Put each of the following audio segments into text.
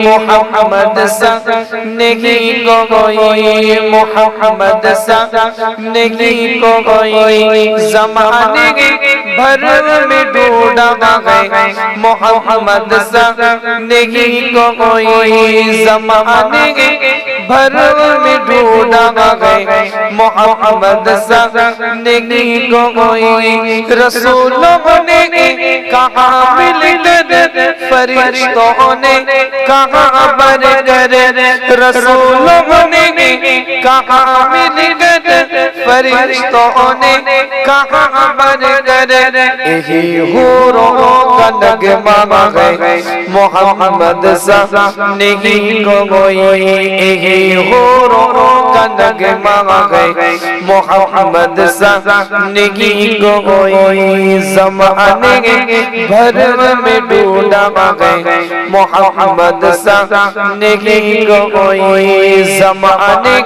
मोहम्मद सा नहीं कोई, मोहम्मद सा नहीं कोई, जमाने भर में ढूंढा गए, मोहम्मद सा नहीं कोई, जमाने भर में ढूंढा गए, मोहम्मद सा नहीं कोई। रसूलों ने कहा मिलकर, फरिश्तों ने कहा बरकर, रसूलों ने कहा मिलकर, फरिश्तों ने कहा बरकर, यही हूरों का नगमा गए, मोहम्मद सा नहीं कोई, यही हूरों का नगमा गए, मोहम्मद सा नहीं कोई, ज़माने भर में ढूंढा गए, मोहम्मद सा नहीं कोई, ज़माने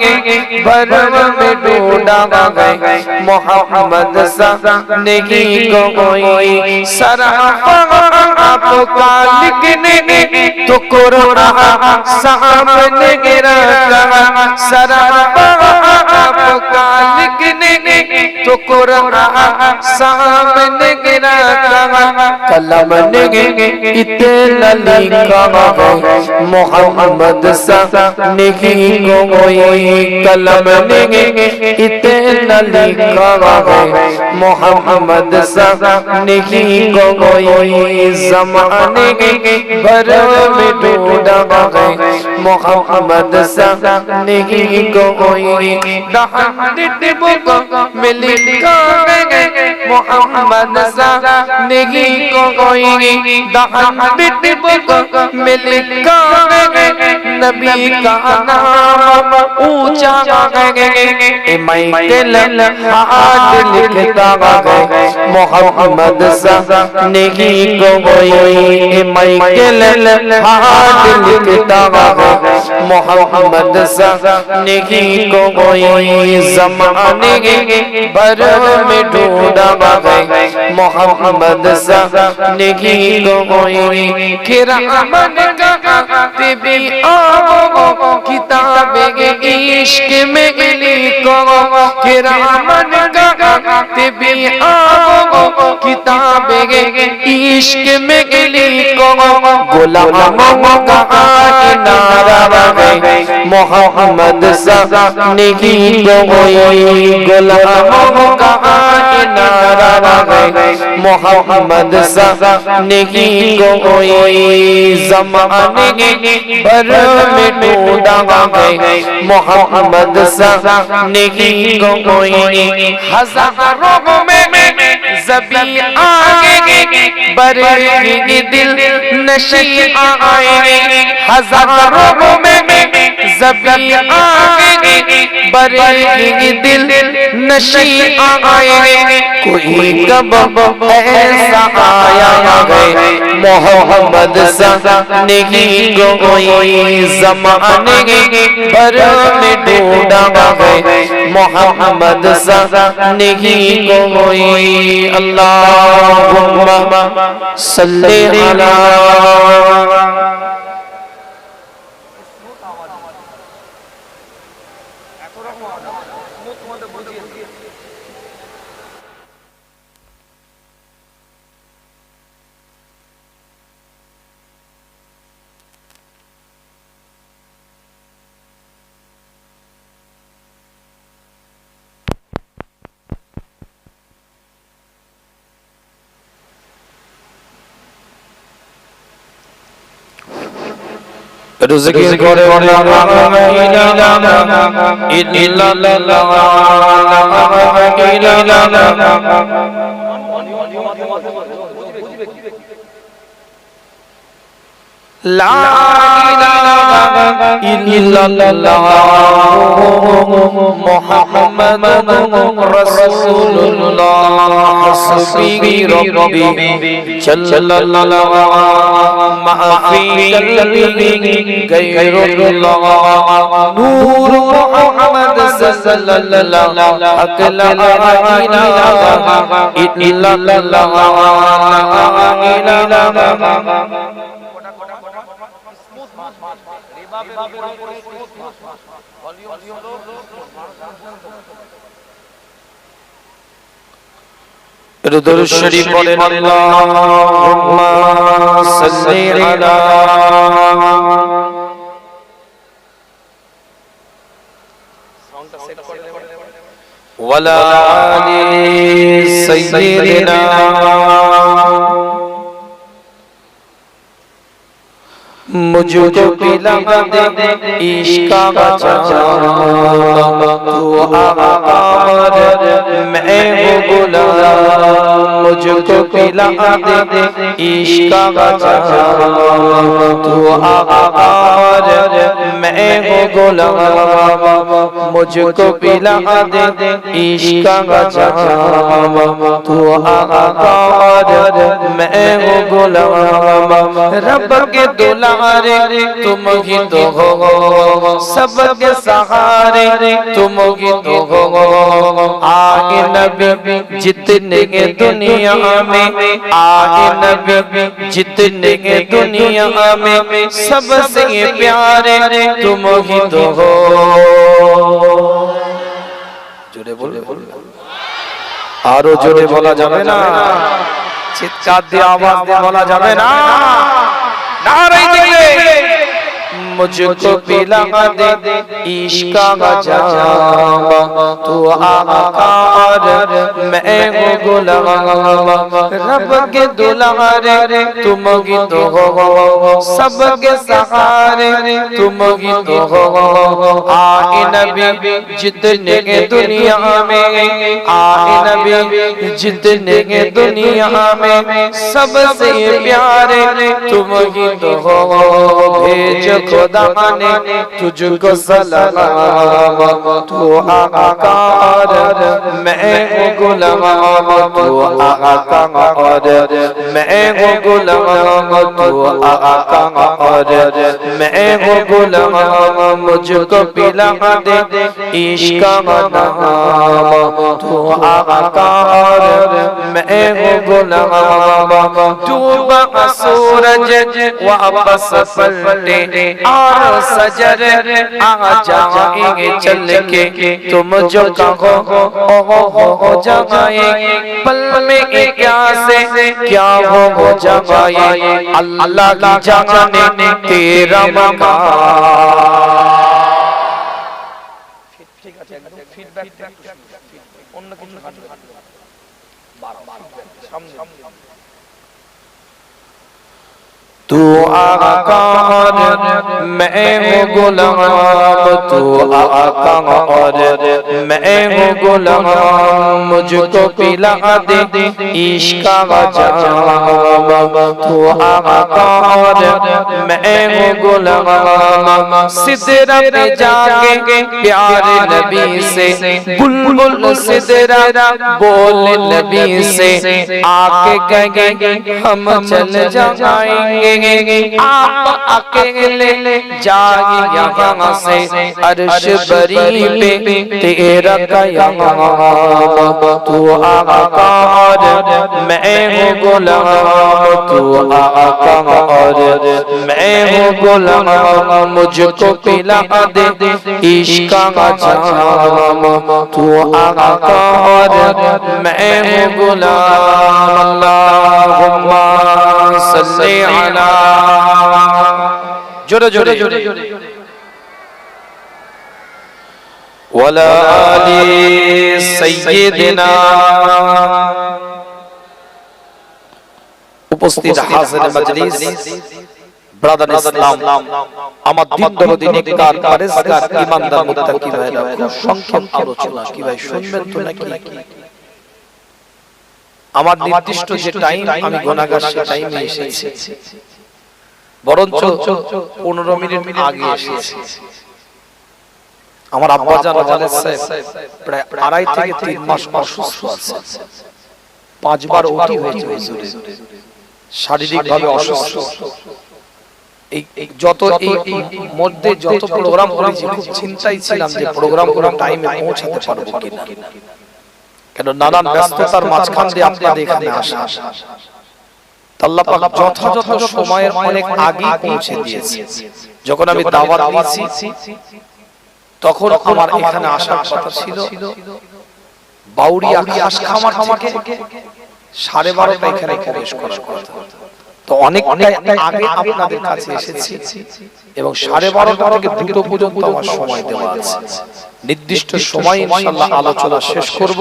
भर में ढूंढा गए, मोहम्मद सा नहीं कोई। सरापा आपका लिखने तो कुरान सामने गिरा, सरापा आपका लिखने तो कुरान सामने गिरा, कलम ने इतना लिखा मोहम्मद सा नहीं कोई, कलम ने इतना लिखा मोहम्मद सा नहीं कोई, ज़माने भर में ढूंढा गए, मोहम्मद सा नहीं कोई। में लिखा मोहम्मद सा नहीं कोई, में लिखा नबी का नाम ऊंचा माइकल हाथ लिखता मोहम्मद सा नहीं कोई, माइकल हाथ लिखता मोहम्मद सा नहीं कोई, ज़माने भर में ढूंढा गए, मोहम्मद सा नहीं कोई। किरामन भी आओ किताबे इश्क में लिखो, किरामन भी आओ किताबे इश्क में लिखो, गुलामों का नारा गए, मोहम्मद सा नहीं कोई, गुलामों का नारा गए, मोहम्मद सा नहीं कोई, ज़माने भर में ढूंढा गए, मोहम्मद सा नहीं कोई। हज़ारों में ज़बी आगे बरे दिल नशी आए, हज़ारों में ज़बी आगे बरे दिल नशी आए, कोई कब ऐसा आया गए, मोहम्मद सा नहीं कोई, ज़माने भर में ढूंढा गए, मोहम्मद सा नहीं कोई। अल्लाहुम्मा सल्ली अला ज़िक्र करे ला इलाहा इल्लल्लाह मुहम्मदुर रसूलुल्लाह हस्बी रब्बी सल्लल्लाहु माफी कल्बी गैरुल्लाह नूर मुहम्मद सल्लल्लाहु अकला इलाहा इल्लल्लाह दुरूद शरीफ पढ़ें अल्लाहुम्मा सल्ली अला वला आलि सय्यिदिना मुझको पिला दे इश्क का जाम तू आकर मैं वो गुलाम मुझको पिला दे इश्क का जाम तू आकर मैं वो गुलाम मुझको पिला दे इश्क का जाम तू आकर मैं वो गुलाम रब के दुलारे तुम ही तो हो सबके सहारे तुम ही तो हो आए नबी जितने के दुनिया में आए नबी जितने के दुनिया में सबसे प्यारे तुम ही तो हो जोरे बोले आरो जोरे बोला जावे ना चित्कार दिए आवाज दिए बोला जावे ना मुझको पिला दे इश्क का जाम तू आकर मैं वो गुलाम रब के दुलारे तुम ही तो हो सबके सहारे तुम ही तो हो आए नबी जितने के दुनिया में आए नबी जितने के दुनिया में सबसे प्यारे तुम ही तो हो भेज खुदा ने तुझको सलाम तू आकार मैं वो गुलाम तू आकार मैं वो गुलाम तू आकार मैं वो गुलाम मुझको पिला दे इश्क का नाम तू आकार मैं वो गुलाम डूबा सूरज वापस पलटे और सजर आ जाएंगे चल के तुम जो कहो हो जाए पल में क्या से क्या हो जाए अल्लाह की जाने तेरा मकाम ठीक আছে একদম ফিডব্যাক অন্য কিছু সামনে तू आकार मैं वो गुलाम तू आकार मैं वो गुलाम मुझको पिला दे इश्क का जाम तू आकार मैं वो गुलाम सिदरा पे जाके प्यारे नबी से बुलबुल सिदरा बोल नबी से आके कहेंगे हम चल जाएंगे आप अकेले जाइए यहाँ से अर्श बरी पे तेरा कयाम तू आकार मैं हूँ गुलाम तू आकार मैं हूँ गुलाम मुझको पिला दे इश्क का जाम तू आकार मैं हूँ गुलाम अल्लाहुम्मा सल्ली अला जोरे जोरे वला आलि सय्यिदिना उपस्थित हाजिर मजलिस ब्रदर इस्लाम আমার দিন দরদি নেককার পরেজগার ঈমানদার মুত্তাকি ভাইরা খুব সংক্ষেপ আলোচনা কি ভাই শুনবেন তো নাকি আমার নির্দিষ্ট যে টাইম আমি গুনাহগার সে টাইমে এসেছি বরঞ্চ 15 মিনিট আগে এসেছি আমার আব্বা জান ওয়ালেদ সাহেব প্রায় 2.5 থেকে 3 মাস অসুস্থ আছে 5 বার ওটি হয়েছে হুজুরে শারীরিক ভাবে অসুস্থ এই যত এই মধ্যে যত প্রোগ্রাম করেছি চিন্তাই ছিলাম যে প্রোগ্রামগুলো টাইমে পৌঁছাতে পারবো কিনা কেন নানান ব্যস্ততার মাঝখান দিয়ে আপনাদের এখানে আসা আল্লাহ পাক যথাযথ সময়ের অনেক আগে পৌঁছে দিয়েছে। যখন আমি দাওয়াত দিয়েছি তখন আমার এখানে আসার কথা ছিল বাউরিয়া খাসখামার থেকে 12:30 এখানে প্রবেশ করার কথা। তো অনেকটাই আগে আপনাদের কাছে এসেছি এবং 12:30 থেকে 2টো পর্যন্ত আমার সময় দেওয়া আছে। নির্দিষ্ট সময় ইনশাআল্লাহ আলোচনা শেষ করব।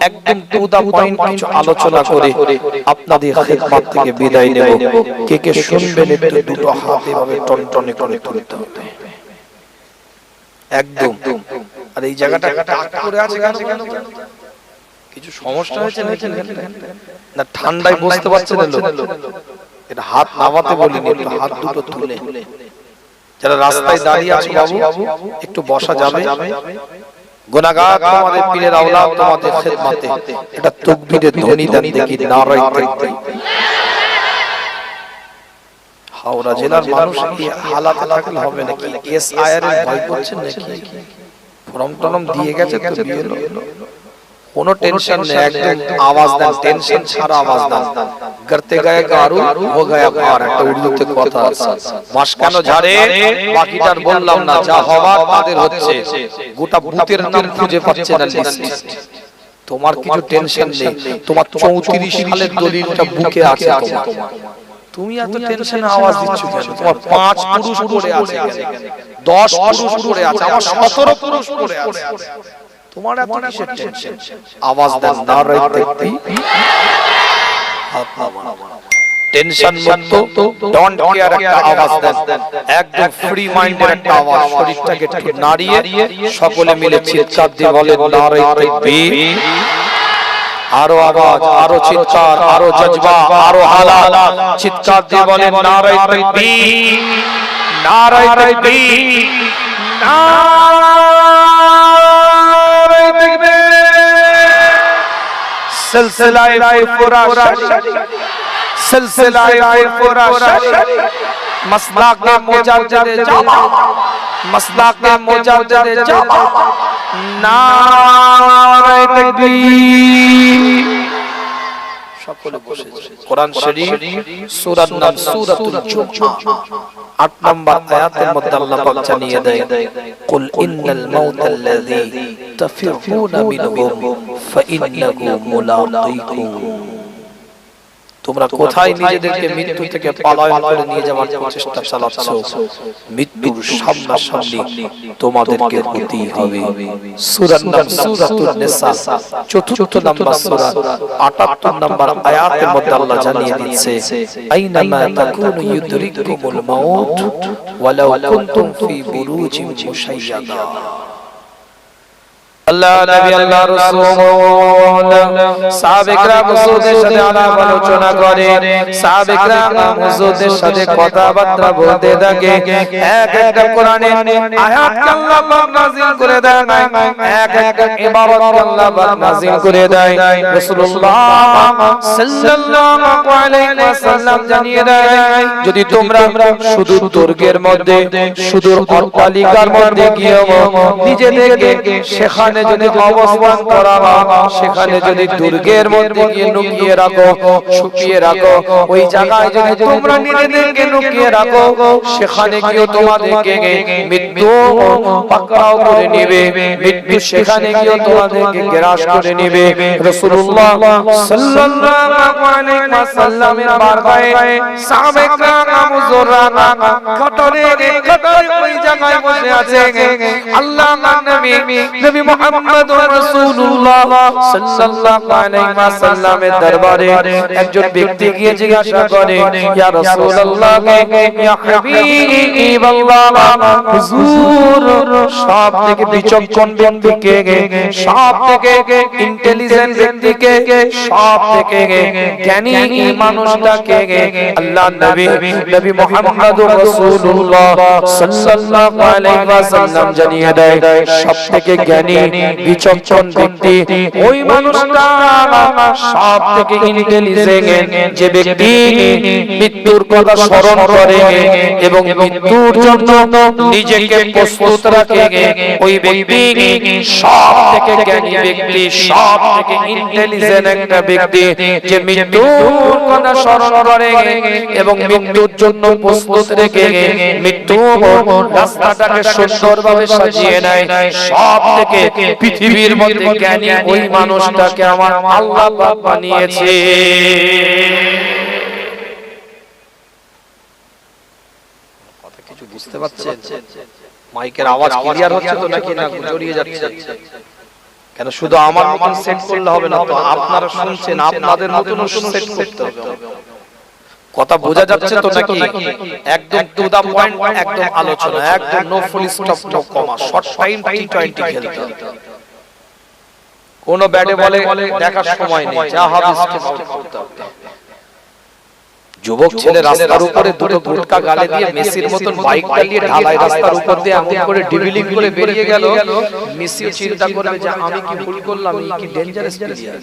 একদম টু দা পয়েন্ট কিছু আলোচনা করে আপনাদের খিদমত থেকে বিদায় নেব। কে কে শুনবেন একটু দুটো হাত এভাবে টনটনে করে তুলতে হবে একদম। আর এই জায়গাটা টাক করে আছে কেন? কিছু সমস্যা হয়েছে নাকি? না ঠান্ডায় বসতে পারছেন না লোক? এটা হাত নামাতে বলিনি, একটু হাত দুটো তুলে। যারা রাস্তায় দাঁড়িয়ে আছে বাবু একটু বসা যাবে? গুনাহগার তোমাদের পীরের আওলাদ তোমাদের খিদমতে এটা তাকবীরের ধ্বনি দেন দেখি, নারায়ে তাকবীর। হাওড়া জেলার মানুষ কি হালাতে থাকলে হবে নাকি? এসআইআর এর ভয় করছেন নাকি? ফর্ম টরম দিয়ে গেছে তো বিএলও, কোনো টেনশন নেই, একদম আওয়াজ দেন, টেনশন ছাড়া আওয়াজ দেন। করতে গয়ে গারু হো গয়া পার, একটা উর্দুতে কথা আছে। মাস কেন ঝাড়ে বাকিটার বললাম না, যা হওয়ার তাদের হচ্ছে। গোটা বুতের নাম খুঁজে পাচ্ছে না লিস্টে। তোমার কিছু টেনশন নেই, তোমার 34 সালের দলিলটা বুকে আছে তোমার। তুমি এত টেনশনে আওয়াজ দিচ্ছ কেন? তোমার 5 পুরুষ পড়ে আছে, 10 পুরুষ পড়ে আছে, আমার 17 পুরুষ পড়ে আছে। তোমার এত কিসের টেনশন? আওয়াজ দেন, নারায়ে তাকবীর। টেনশন মুক্ত ডোন্ট কেয়ার একটা আওয়াজ দেন, একদম ফ্রি মাইন্ডের একটা আওয়াজ। শরীরটাকে একটু নাড়িয়ে সকলে মিলে চিৎকার দিয়ে বলেন নারায়ে তাকবীর। আরো আওয়াজ, আরো চিৎকার, আরো জজবা, আরো হালাল চিৎকার দিয়ে বলেন নারায়ে তাকবীর, নারায়ে তাকবীর, নারায়ে তাকবীর। সিলসিলায়ে ফুরফুরা সিলসিলায়ে ফুরফুরা মাসলাকে মুজাদ্দিদে জামা, মাসলাকে মুজাদ্দিদে জামা, নারায়ে তাকবীর। সকলে বসে কোরআন শরীফ সূরার নাম সূরাতুল জুমআ 8 নম্বর আয়াতের মধ্যে আল্লাহ পাক জানিয়ে দেয়, কুল ইন্নাল মাউতাল্লাযী তাফিরুনা মিনহু ফাইন্নাহু মুলাকীকুম। তোমরা কোথায় নিজেদেরকে মৃত্যু থেকে পলায়ন করে নিয়ে যাওয়ার চেষ্টা চালাচ্ছ, মৃত্যুর সামনাসামনি তোমাদেরকে হতেই হবে। সূরার নাম সূরাতুন নিসা 4 নম্বর সূরা 78 নম্বর আয়াতের মধ্যে আল্লাহ জানিয়ে দিচ্ছে, আইনামা তাকুনু ইউদরিকুমুল মাউত ওয়ালাউ কুনতুম ফি বুরুজিন মুশাইয়াদা। আল্লাহ নবী আল্লাহ রাসূল সাহাবায়ে হুজুরদের সাথে আলাপ আলোচনা করে, সাহাবায়ে হুজুরদের সাথে কথাবার্তা বলতে থাকে। এক একটা কোরআনের আয়াত আল্লাহ পাক নাযিল করে দেয়, এক একটা ইবারত আল্লাহ পাক নাযিল করে দেয়। রাসূলুল্লাহ সাল্লাল্লাহু আলাইহি ওয়াসাল্লাম জানিয়ে দেয়, যদি তোমরা শুধু দুর্গের মধ্যে, শুধু অট্টালিকার মধ্যে গিয়ে নিজেদেরকে সেখানে যদি অবস্থান করা হয়, সেখানে যদি দুর্গের মধ্যে গিয়ে লুকিয়ে রাখো, ছুপিয়ে রাখো, ওই জায়গায় যদি তোমরা নিজেদেরকে লুকিয়ে রাখো, সেখানে গিয়ে তোমাদেরকে মৃত্যু পাকড়াও করে নেবে, মৃত্যু সেখানে গিয়ে তোমাদেরকে গ্রাস করে নেবে। রাসূলুল্লাহ সাল্লাল্লাহু আলাইহি ওয়াসাল্লামের বারগায়ে সাহাবায়ে কেরাম হুজুররা কতরে ওই জায়গায় বসে আছে। আল্লাহর নবী নবী মুহাম্মদুর রাসূলুল্লাহ সাল্লাল্লাহু আলাইহি ওয়াসাল্লামের দরবারে একজন ব্যক্তি গিয়ে জিজ্ঞাসা করে, ইয়া রাসূলুল্লাহ, ইয়া হাবিবাল্লাহ, হুজুর সব থেকে বিচক্ষণ ব্যক্তিকে, সব থেকে ইন্টেলিজেন্ট ব্যক্তিকে, সব থেকে জ্ঞানী মানুষটাকে আল্লাহর নবী নবী মুহাম্মদুর রাসূলুল্লাহ সাল্লাল্লাহু আলাইহি ওয়াসাল্লাম জানিয়ে দেয়, সব থেকে জ্ঞানী বিচক্ষণ ব্যক্তি, ওই মানুষটা সব থেকে ইন্টেলিজেন্ট যে ব্যক্তি মৃত্যুর কথা স্মরণ করে এবং মৃত্যুর জন্য নিজেকে প্রস্তুত রাখে, ওই ব্যক্তি সব থেকে জ্ঞানী ব্যক্তি, সব থেকে ইন্টেলিজেন্ট একটা ব্যক্তি যে মৃত্যুর কথা স্মরণ করে এবং মৃত্যুর জন্য প্রস্তুত রেখে মৃত্যু রাস্তাটাকে সুন্দরভাবে সাজিয়ে নেয়। সব থেকে পৃথিবীর মধ্যে জ্ঞানী ওই মানুষটাকে আমার আল্লাহ পাক বানিয়েছে। কথা কিছু বুঝতে পারছেন? মাইকের আওয়াজ ক্লিয়ার হচ্ছে তো নাকি না জড়িয়ে যাচ্ছে? কেন শুধু আমার মতন সেট করলে হবে না তো, আপনারা শুনছেন, আপনাদের মতন সেট করতে হবে। কথা বোঝা যাচ্ছে তো নাকি? একদম টু দা পয়েন্ট, একদম আলোচনা, একদম নো ফুল স্টপ, নো কমা, শর্ট টাইম টি20 খেলতে হবে। কোন ব্যাটে বলে দেখার সময় নেই, যা হবে স্টেপ আউট করতে হবে। যুবক ছেলে রাস্তার উপরে দুটো গুটকা গালে দিয়ে মেসির মতন বাইক চালিয়ে ঢালাই রাস্তার উপর দিয়ে এমন করে ডিভিলিং করে বেরিয়ে গেল, মেসি চিন্তা করবে যে আমি কি ভুল করলাম, এই কি ডেঞ্জারাস প্লেয়ার।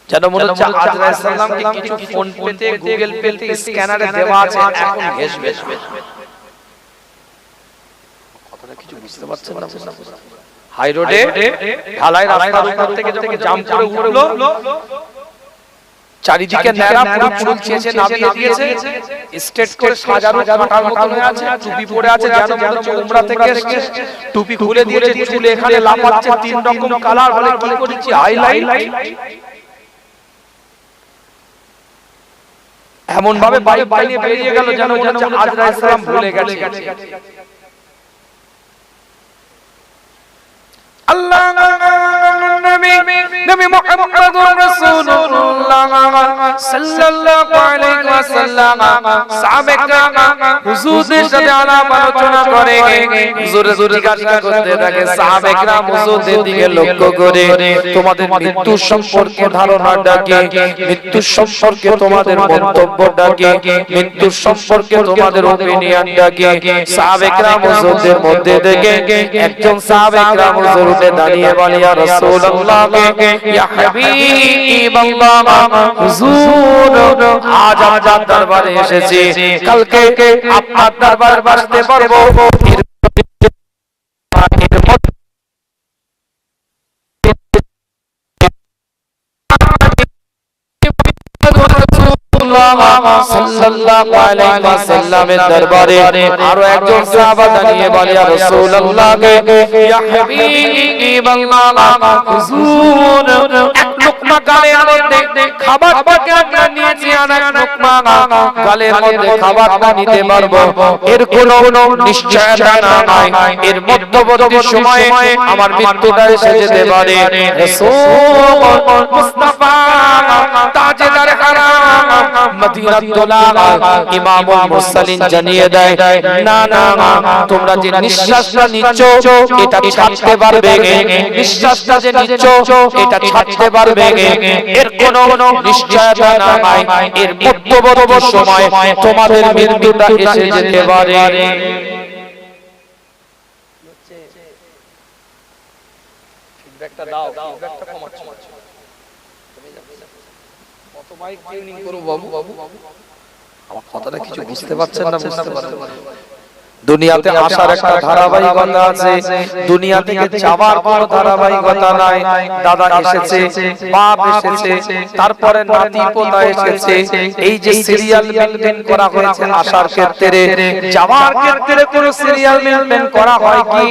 যেন মনে হচ্ছে আজরাইল সালামকে কিছু ফোন পেতে, গুগল পেতে, স্ক্যানারে দেওয়া আছে, এখন ঘেসবে। কথাটা কিছু বুঝতে পারছেন না? হাই রোডে ঢালাই রাস্তার উপর থেকে যখন জাম্প করে উঠলো, চারিদিকে ন্যাড়া পুরো চুল চেঁচে নামিয়ে দিয়েছে, স্ট্রেট করে সাজানো কাটার মতন হয়ে আছে, টুপি পরে আছে যেন মনে হচ্ছে উমরা থেকে এসেছে, টুপি খুলে দিয়েছে, চুল এখানে লাফাচ্ছে, তিন রকম কালার, বলে কি করেছি হাইলাইট, এমন ভাবে বাইক নিয়ে বেরিয়ে গেল যেন মনে হচ্ছে আজরাইল সালাম ভুলে গেছে। আল্লাহ নবী মুহাম্মদুর রাসূলুল্লাহ সাল্লাল্লাহু আলাইহি ওয়াসাল্লাম সাহাবায়ে হুজুরদের সাথে আলাপ আলোচনা করে, হুজুর জিজ্ঞাসা করতে থাকে সাহাবায়ে کرام হুজুরদের দিকে লক্ষ্য করে, তোমাদের মৃত্যু সম্পর্কে ধারণাটা কি, মৃত্যু সম্পর্কে তোমাদের মন্তব্যটা কি, মৃত্যু সম্পর্কে তোমাদের অপিনিয়নটা কি। সাহাবায়ে کرام হুজুরদের মধ্যে থেকে একজন সাহাবায়ে کرام হুজুর উঠে দাঁড়িয়ে বলে, ইয়া রাসূলুল্লাহ, ইয়া হাবিবাল্লাহ, হুজুর আজ আপনার দরবারে এসেছি, কালকে আপনার দরবারে বসতে পারবো, সাল্লাল্লাহু আলাইহি ওয়াসাল্লামের দরবারে আরো একজন সাহাবা দাঁড়িয়ে বলে, ইয়া রাসূলুল্লাহ, ইয়া হাবিবাল্লাহ, হুজুর এক লোকমা গালের মধ্যে খাবার পাকে নিয়েছি, আর এক লোকমা গালের মধ্যে খাবারটা নিতে পারবো, এর কোনো নিশ্চয়তা নাই, এর মধ্যবর্তী সময়ে আমার মৃত্যুটা এসে যেতে পারে। রাসূল মুস্তাফা তাজদার হারাম মদিনাতুল ইমামুল মুরসালিন জানিয়ে দেয়, না না, তোমরা যে নিঃশ্বাসটা নিচ্ছ এটা ছাড়তে পারবে, নিঃশ্বাসটা যে নিচ্ছ এটা ছাড়তে পারবে, এর কোনো নিশ্চয়তা নাই, এর মধ্যবর্তী সময় তোমাদের মৃত্যুটা এসে যেতে পারে। ফিডব্যাকটা দাও, ফিডব্যাকটা কমাচ্ছ, কত মাইক টিউনিং করব বাবু, আমার কথাটা কিছু বুঝতে পারছেন না? বুঝতে পারছেন? দুনিয়াতে আসার একটা ধারাবাহিকতা আছে, দুনিয়া থেকে যাওয়ার কোনো ধারাবাহিকতা নাই। দাদা এসেছে, বাপ এসেছে, তারপরে নাতি পোতা এসেছে, এই যে সিরিয়াল মেইনটেইন করা হয়েছে আসার ক্ষেত্রে, যাওয়ার ক্ষেত্রে কোনো সিরিয়াল মেইনটেইন করা হয় কি?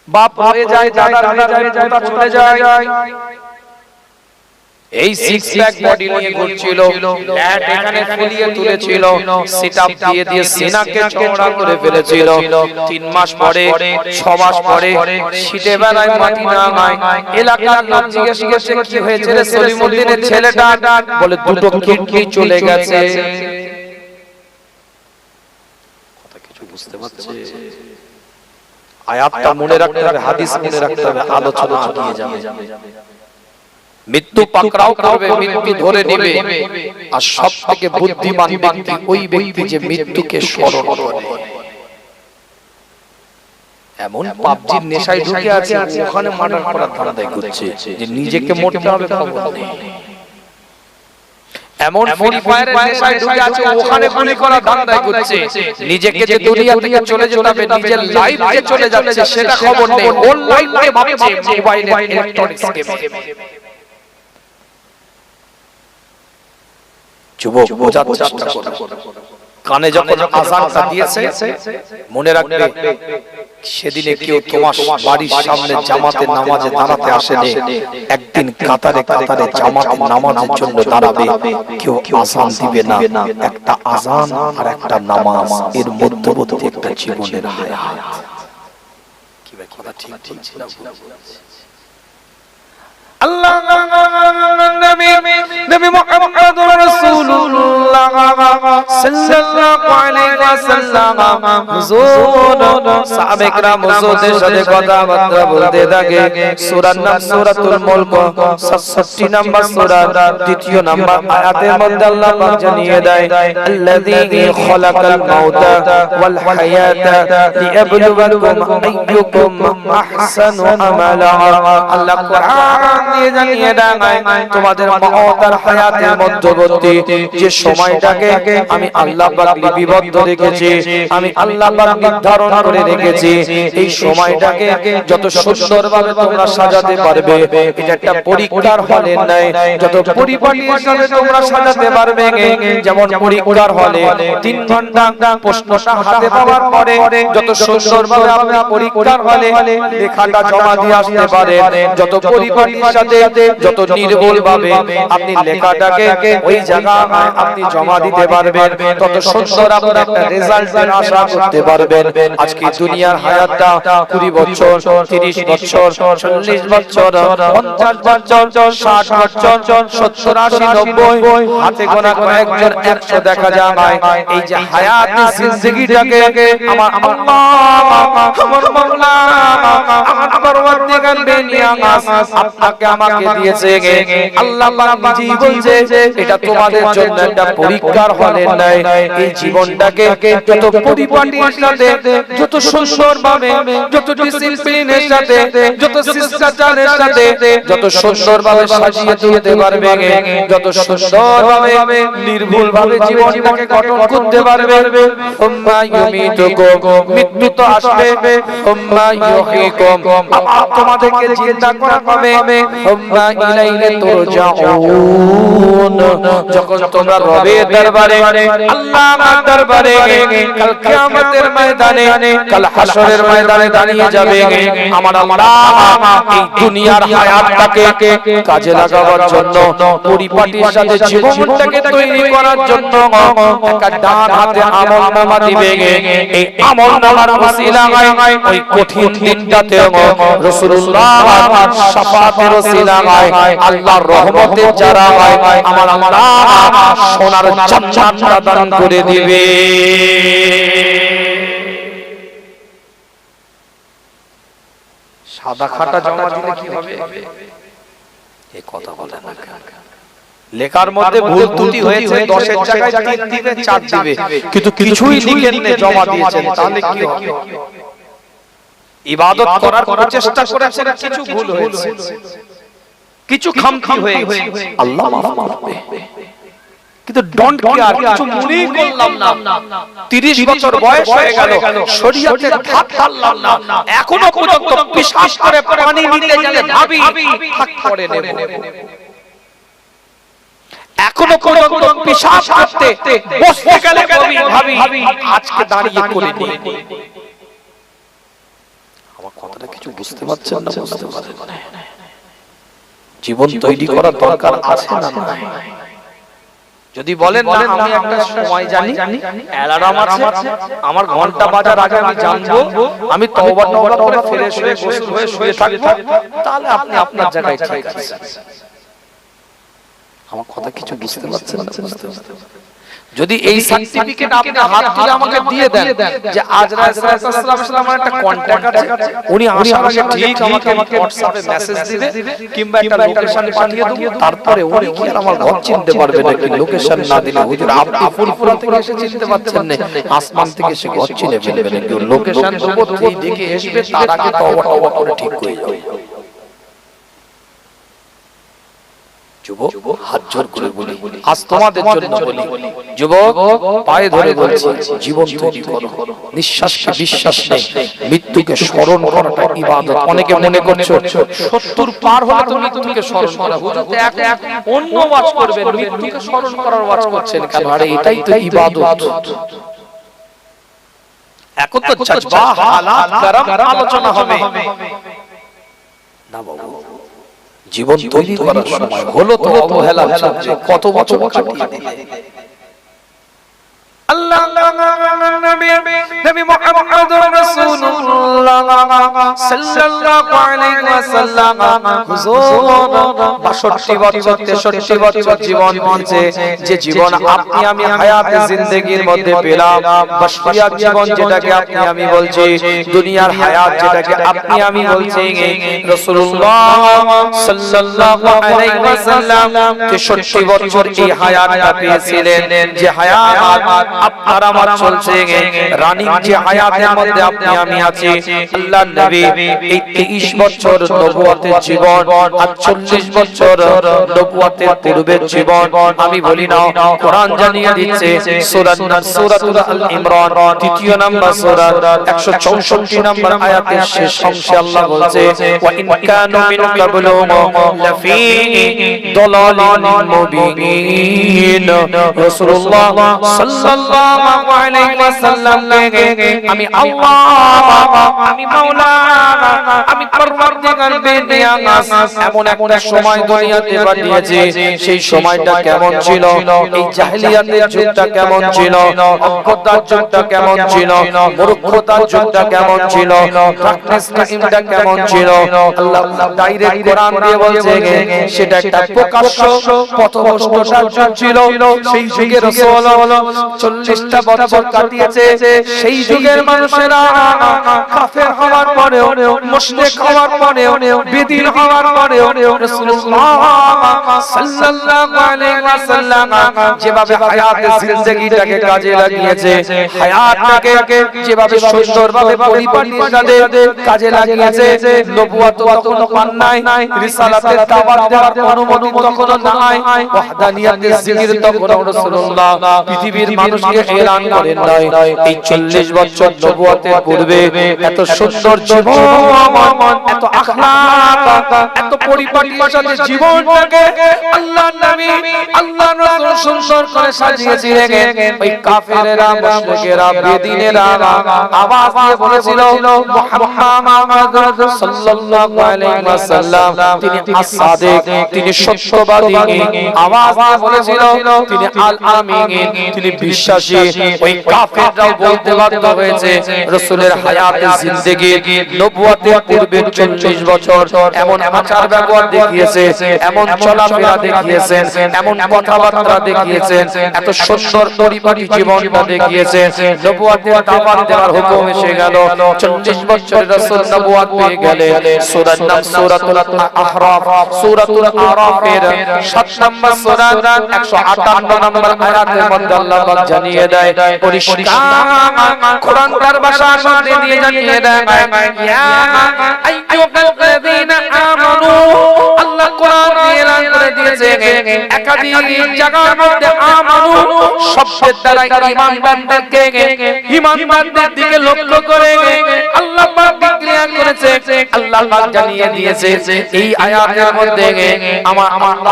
বাপ হয়ে যায়, দাদা হয়ে যায়, পোতা চলে যায়, এই সিক্স প্যাক বডি নিয়ে ঘুরছিল, ল্যাট এখানে ফুলিয়ে তুলেছিল, সিট আপ দিয়ে দিয়ে সিনাকে চওড়া করে ফেলেছিল। 3 মাস পরে 6 মাস পরে শীতে বেলায় মাটি না নাই, এলাকার লোক জিজ্ঞেস করছে কি হয়েছে রে সলিমউদ্দিনের ছেলেটা, বলে দুটো কিডনি চলে গেছে। কথা কিছু বুঝতে পারছে? আয়াতটা মনে রাখতে হবে, হাদিস মনে রাখতে হবে, আলোচনা এগিয়ে যাবে। মৃত্যু পাকড়াও করবে, মৃত্যু ধরে নেবে, আর সবথেকে বুদ্ধিমান ব্যক্তি ওই ব্যক্তি যে মৃত্যুকে স্মরণ করে। এমন পাবজির নেশায় ঢুকে আছে, ওখানে মার্ডার করার ধান্দায় করছে যে নিজেকে মরতে হবে খবর নেই। এমন ফ্রি ফায়ারের নেশায় ঢুকে আছে, ওখানে গুলি করার ধান্দায় করছে নিজেকে যে দুনিয়া থেকে চলে যেতে হবে, নিজের লাইফ যে চলে যাচ্ছে সেটা খবর নেই। ওর লাইফে ভাবছে মোবাইলে ইলেকট্রনিক্স গেমে। যুবক বোঝার চেষ্টা করো, কানে যখন আযানটা দিয়েছে মনে রাখবে সেদিনে কেউ তোমার বাড়ির সামনে জামাতের নামাজে দাঁড়াতে আসেনি, একদিন কাতারে কাতারে জামাতের নামাজের জন্য দাঁড়াবে, কেউ আযান দিবে না। একটা আযান আর একটা নামাজ, এর মধ্যবর্তী একটা জীবনের হায়াত। কি ভাই কথা ঠিক ঠিক ছিল? আল্লাহ নবী মুহাম্মদুর রাসূলুল্লাহ সাল্লাল্লাহু আলাইহি ওয়াসাল্লাম হুজুর সাহাবে کرام হুজুরদের সাথে কথাবার্তা বলতে থাকে। সূরার নাম সূরাতুল মুলক, 67 নম্বর সূরা, দ্বিতীয় নম্বর আয়াতের মধ্যে আল্লাহ পাক জানিয়ে দেয়, আল্লাযী খালাকাল মাউতা ওয়াল হায়াতা লিয়াবলুয়াকুম আইয়ুকুম আহসানু আমালা। আল্লাহ কোরআন দিয়ে জানিয়ে দেয় তোমাদের মওত আর হায়াতের মধ্যবর্তী যে সময়টাকে আমি আল্লাহ পাক লিপিবদ্ধ রেখেছি, আমি আল্লাহ পাক নির্ধারণ করে রেখেছি, এই সময়টাকে যত সুন্দরভাবে তোমরা সাজাতে পারবে, এটা একটা পরীক্ষার হলে নাই, যত পরিপাটির সাথে তোমরা সাজাতে পারবে। যেমন পরীক্ষার হলে 3 ঘন্টা প্রশ্নটা হাতে পাওয়ার পরে যত সুন্দরভাবে আপনি পরীক্ষার হলে লেখাটা জমা দিয়ে আসতে পারেন, যত পরিপাটির সাথে যত নির্ভুল ভাবে আপনি লেখাটাকে ওই জায়গায় আপনি জমা দিতে পারবেন, তত সুন্দর আপনি একটা রেজাল্টের আশা করতে পারবেন। আজকে দুনিয়ার হায়াতটা 20 বছর, 30 বছর, 40 বছর, 50 বছর, 60 বছর, 70, 80, 90, হাতে গোনা কয়েকজন 100 দেখা যায়। এই যে হায়াতে জিন্দেগিটাকে আমার আল্লাহ, আমার মাওলা, আমার পরওয়ারদিগার বেনিয়াস আপনাকে আমাকে দিয়েছে। আল্লাহ পাক নিজেই বলছে এটা তোমাদের জন্য একটা পরীক্ষার হলে নাই। এই জীবনটাকে যত পরিপাটির সাথে, যত সুন্দরভাবে, যত ডিসিপ্লিনের সাথে, যত শিষ্টাচারের সাথে, যত সুন্দরভাবে সাজিয়ে তুলতে পারবে, যত সুন্দরভাবে নির্ভুলভাবে জীবনটাকে গঠন করতে পারবে। উম্মা ইউমিতুকুম, মৃত্যু তো আসবে, উম্মা ইউহয়িকুম, তোমাদেরকে জিন্দা করা হবে, উম্মা ইলাইহি তুরজাউন, যখন তোমরা রবের দরবারে, আল্লাহর দরবারে, কাল কিয়ামতের ময়দানে, কাল হাসরের ময়দানে দাঁড়িয়ে যাবে, আমার আল্লাহ এই দুনিয়ার হায়াতটাকে কাজে লাগাবার জন্য, পরিপাটির সাথে জীবনটাকে তৈরি করার জন্য একটা ডান হাতে আমলনামা দিবে। এই আমলনামার ওসিলায় ওই কঠিন দিনটাতে রাসূলুল্লাহ শাফাতের ওসিলায় আল্লাহর রহমতের যারা আমার আল্লাহ সোনার জান্নাত দান করে দিবে। সাদা খাতা জমা দিলে কি হবে? এই কথা বলে না, লেখার মধ্যে ভুল ত্রুটি হয়েছে, 10 এর জায়গায় 3 দিবে, 4 দিবে, কিন্তু কিছুই লিখেন না, জমা দিয়েছেন, তাহলে কি হবে? ইবাদত করার চেষ্টা করেছেন, কিছু ভুল হয়েছে, কিছু খামখি হয়ে গেছে, আল্লাহ মাফ করবে, কিন্তু ডোন্ট কেয়ার, কিছু মনেই করলাম না। 30 বছর বয়স হয়ে গেল, শরীয়তের ধাত পারলাম না, এখনো পর্যন্ত বিশ্বাস করে পানি নিতে গেলে ভাবি থাক পড়ে নেব, এখনো পর্যন্ত বিশ্বাস করতে বসতে গেলে ভাবি আজকে দাঁড়িয়ে করে নিই। আমার কথাটা কিছু বুঝতে পারছেন না? বুঝতে পারেন না? জীবন তৈরি করার দরকার আছে না? যদি বলেন না আমি একটা সময় জানি, অ্যালার্ম আছে, আমার ঘন্টা বাজার আগে আমি জানবো, আমি তওবা করে ফ্রেশ হয়ে গোসল হয়ে শুয়ে থাকবো, তাহলে আপনি আপনার জায়গায় ঠিক আছেন। আমার কথা কিছু বুঝতে পারছেন না? যদি এই সার্টিফিকেট আপনি হাত তুলে আমাকে দিয়ে দেন যে আজরা সাল্লাল্লাহু আলাইহি একটা কন্টাক্ট আছে, উনি আসার আগে ঠিক আমাকে WhatsApp এ মেসেজ দিবে কিংবা একটা লোকেশন পাঠিয়ে দেব, তারপরে উনি কি আর আমার ঘর চিনতে পারবে নাকি? লোকেশন না দিলে হুজুর আপনি ফুলপুরা থেকে এসে চিনতে পারছেন না, আসমান থেকে এসে ঘর চিনে ফেলবে নাকি? লোকেশন দেব, ঠিক দেখে আসবে, তার আগে তওবা করে ঠিক হয়ে যাবে। যুবক হাত জোর করে বলি, আজ তোমাদের জন্য বলি, যুবক পায়ে ধরে বলছি, জীবন তৈরি করো, নিঃশ্বাসকে বিশ্বাস নেই, মৃত্যুকে স্মরণ করাটা ইবাদত। অনেকে মনে করছো 70 পার হলে তো মৃত্যুকে স্মরণ করা, হুজুর তো এক অন্য ওয়াজ করবেন, মৃত্যুকে স্মরণ করার ওয়াজ করছেন কেন? আরে এটাই তো ইবাদত। এখন তো জাজবা হালাত গরম আলোচনা হবে না বাবু। জীবন তৈরি করার সময় হলো তো অবহেলা, কত বছর কাটিয়ে দিলে। আল্লাহ নবী মুহাম্মদুর রাসূলুল্লাহ সাল্লাল্লাহু আলাইহি ওয়াসাল্লাম হুজুর 62 বছর 63 বছর জীবন পেয়েছে, যে জীবন আপনি আমি হায়াতে জিন্দেগির মধ্যে পেলাম, বাশরিয়াত জীবন যেটাকে আপনি আমি বলছি, দুনিয়ার হায়াত যেটাকে আপনি আমি বলছি, রাসূলুল্লাহ সাল্লাল্লাহু আলাইহি ওয়াসাল্লাম 63 বছর এই হায়াতটা পেয়েছিলেন, যে হায়াত আপনার আমার চলছে, রানিং যে হায়াতের মধ্যে আপনি আমি আছি। আল্লাহর নবী এই 23 বছর নবুয়তের জীবন আর 40 বছর নবুয়তের পূর্বের জীবন, আমি বলি না, কোরআন জানিয়ে দিচ্ছে সূরাতুল আল ইমরান 3 নম্বর সূরা 164 নম্বর আয়াতের শেষ অংশে আল্লাহ বলছে, ওয়া ইন কানু মিন ক্বাবলু লাফি দালালিন মুবিন। রাসূলুল্লাহ সাল্লাল্লাহু আলাইহি ওয়াসাল্লাম আমি আল্লাহ, আমি মাওলা, আমি পরওয়ারদিগার বেনিয়াস এমন একটা সময় দুনিয়াতে পাঠিয়েছে। সেই সময়টা কেমন ছিল? এই জাহেলিয়াতের যুগটা কেমন ছিল? অজ্ঞতার যুগটা কেমন ছিল? মূর্খতার যুগটা কেমন ছিল? ডার্কনেস টাইমটা কেমন ছিল? আল্লাহ ডাইরেক্ট কোরআন দিয়ে বলছে সেটা একটা প্রকাশ্য পথভ্রষ্টতার যুগ ছিল। সেই যুগে রাসূল 40টা বছর কাটিয়েছে। সেই যুগের মানুষেরা কাফের হওয়ার পরেও, মুশরিক হওয়ার পরেও, বেদিন হওয়ার পরেও রাসূলুল্লাহ সাল্লাল্লাহু আলাইহি ওয়াসাল্লাম যেভাবে হায়াতে জিন্দেগিটাকে কাজে লাগিয়েছে, হায়াতটাকে যেভাবে সুন্দরভাবে পরিপাটির সাথে কাজে লাগিয়েছে, নবুয়ত তখনো পান নাই, রিসালাতের দাওয়াত দেওয়ার অনুমতি তখনো নাই, ওয়াহদানিয়াতের জিকির তখনো রাসূলুল্লাহ পৃথিবীর মানুষকে এলান করেন নাই। এই 40 বছর নবুয়তের পূর্বে এত সুন্দর জীবন, এত আখলাক, এত পরিপাটির সাথে জীবনটাকে আল্লাহর নবী, আল্লাহর রাসূল সুন্দর করে সাজিয়েছিলেন। ওই কাফেরেরা, মুশরিকেরা, বেদিনেরা আওয়াজ দিয়ে বলেছিল মুহাম্মদ সাল্লাল্লাহু আলাইহি ওয়াসাল্লাম তিনি as-সাদিক, তিনি সত্যবাদী। আওয়াজ দিয়ে বলেছিল তিনি আল-আমিন, তিনি বিশ্বাসী। ওই কাফেররাও বলতে বাধ্য হয়েছে রাসূলের হায়াতে জিন্দেগি নবুয়তের পূর্বে 40 বছর এমন আচার ব্যবহার দেখিয়েছে, এমন চলাফেরা দেখিয়েছেন, এমন কথাবার্তা দেখিয়েছেন, এত সুন্দর পরিপাটি জীবনটা দেখিয়েছেন। নবুয়তের দাওয়াত দেওয়ার হুকুম এসে গেল। 40 বছরের রাসূল নবুয়ত পেয়ে গেলেন। সূরার নাম সূরাতুল আহরাফ। সূরাতুল আহরাফের 7 নম্বর সূরা 158 নম্বর আয়াতের মধ্যে আল্লাহ পাক জানিয়ে দেয়, পরিষ্কার কোরআন তার ভাষার মধ্যে দিয়ে জানিয়ে দেয়, ইয়া আইয়ুহাল্লাযীনা আমানু, আল্লাহ কোরআন দিয়ে এলান করে দিয়েছে একাধিক জায়গার মধ্যে আমানু শব্দের দ্বারা ঈমানদারদের দিকে লক্ষ্য করে আল্লাহ পাক ক্লিয়ার করেছে। আল্লাহ পাক জানিয়ে দিয়েছে এই আয়াতের মধ্যে আমার আল্লাহ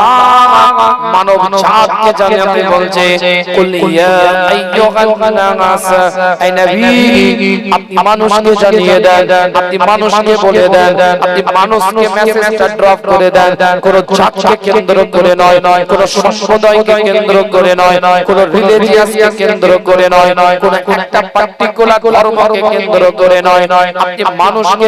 মানব জাতকে জানিয়ে বলছে, কুল ইয়া আইয়ুহান নাস, এই নবী আপনি মানুষকে জানিয়ে দেন, আপনি মানুষকে বলে দেন, আপনি মানুষকে মেসেজটা ড্রপ করে দেন, কোন জাতকে কেন্দ্র করে নয়, কোন সম্প্রদায়কে কেন্দ্র করে নয়, কোন রিলিজিয়াসকে কেন্দ্র করে নয়, কোন একটা পার্টিকুলার ধর্মকে কেন্দ্র করে নয়, আপনি মানুষকে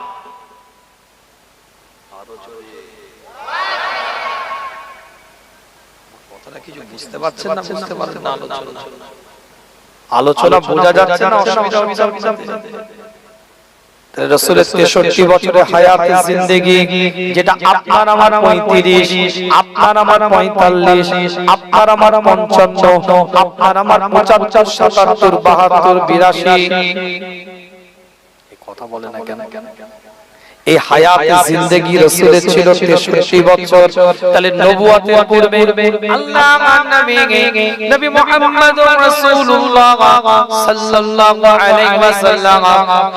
পারছেন না, বুঝতে পারছেন না আলোচনা বোঝা যাচ্ছে না, অসুবিধা রাসূলের 63 বছরের হায়াতে জিন্দেগি, যেটা আপনার আমার 35, আপনার আমার 45, আপনার আমার 55, আপনার আমার 75, 77, 72, 82, এই কথা বলে না কেন? এই হায়াতে জিন্দেগি রাসূলের ছিল 63 বছর। তাহলে নবুয়তের পূর্বে আল্লাহর নবী মুহাম্মদুর রাসূলুল্লাহ সাল্লাল্লাহু আলাইহি ওয়াসাল্লাম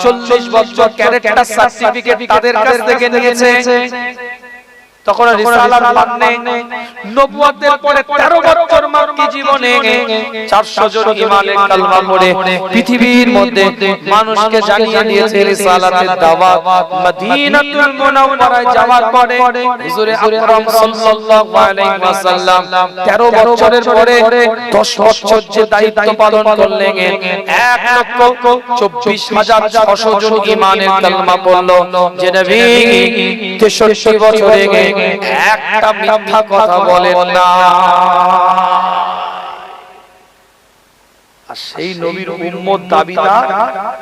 40 বছর ক্যারেক্টার সার্টিফিকেট তাদের কাছ থেকে নিয়েছে। তখন রিসালাত মানে নবুয়তের পরে 13 বছর মক্কি জীবনে 400 জন ইমানের কালমা পড়ে পৃথিবীর মধ্যে মানুষকে জানিয়ে দিয়েছে রিসালাতের দাওয়াত। মদিনাতুল মুনাওয়ারায় যাওয়ার পরে হুজুর আকরাম সাল্লাল্লাহু আলাইহি ওয়াসাল্লাম 13 বছরের পরে 10 বছর যে দায়িত্ব পালন করলেন, 1,24,600 জন ইমানের কালমা পড়লো। যে নবী 63 বছরে একটা মিথ্যা কথা বলেন না। আর সেই নবীর উম্মত দাবিদার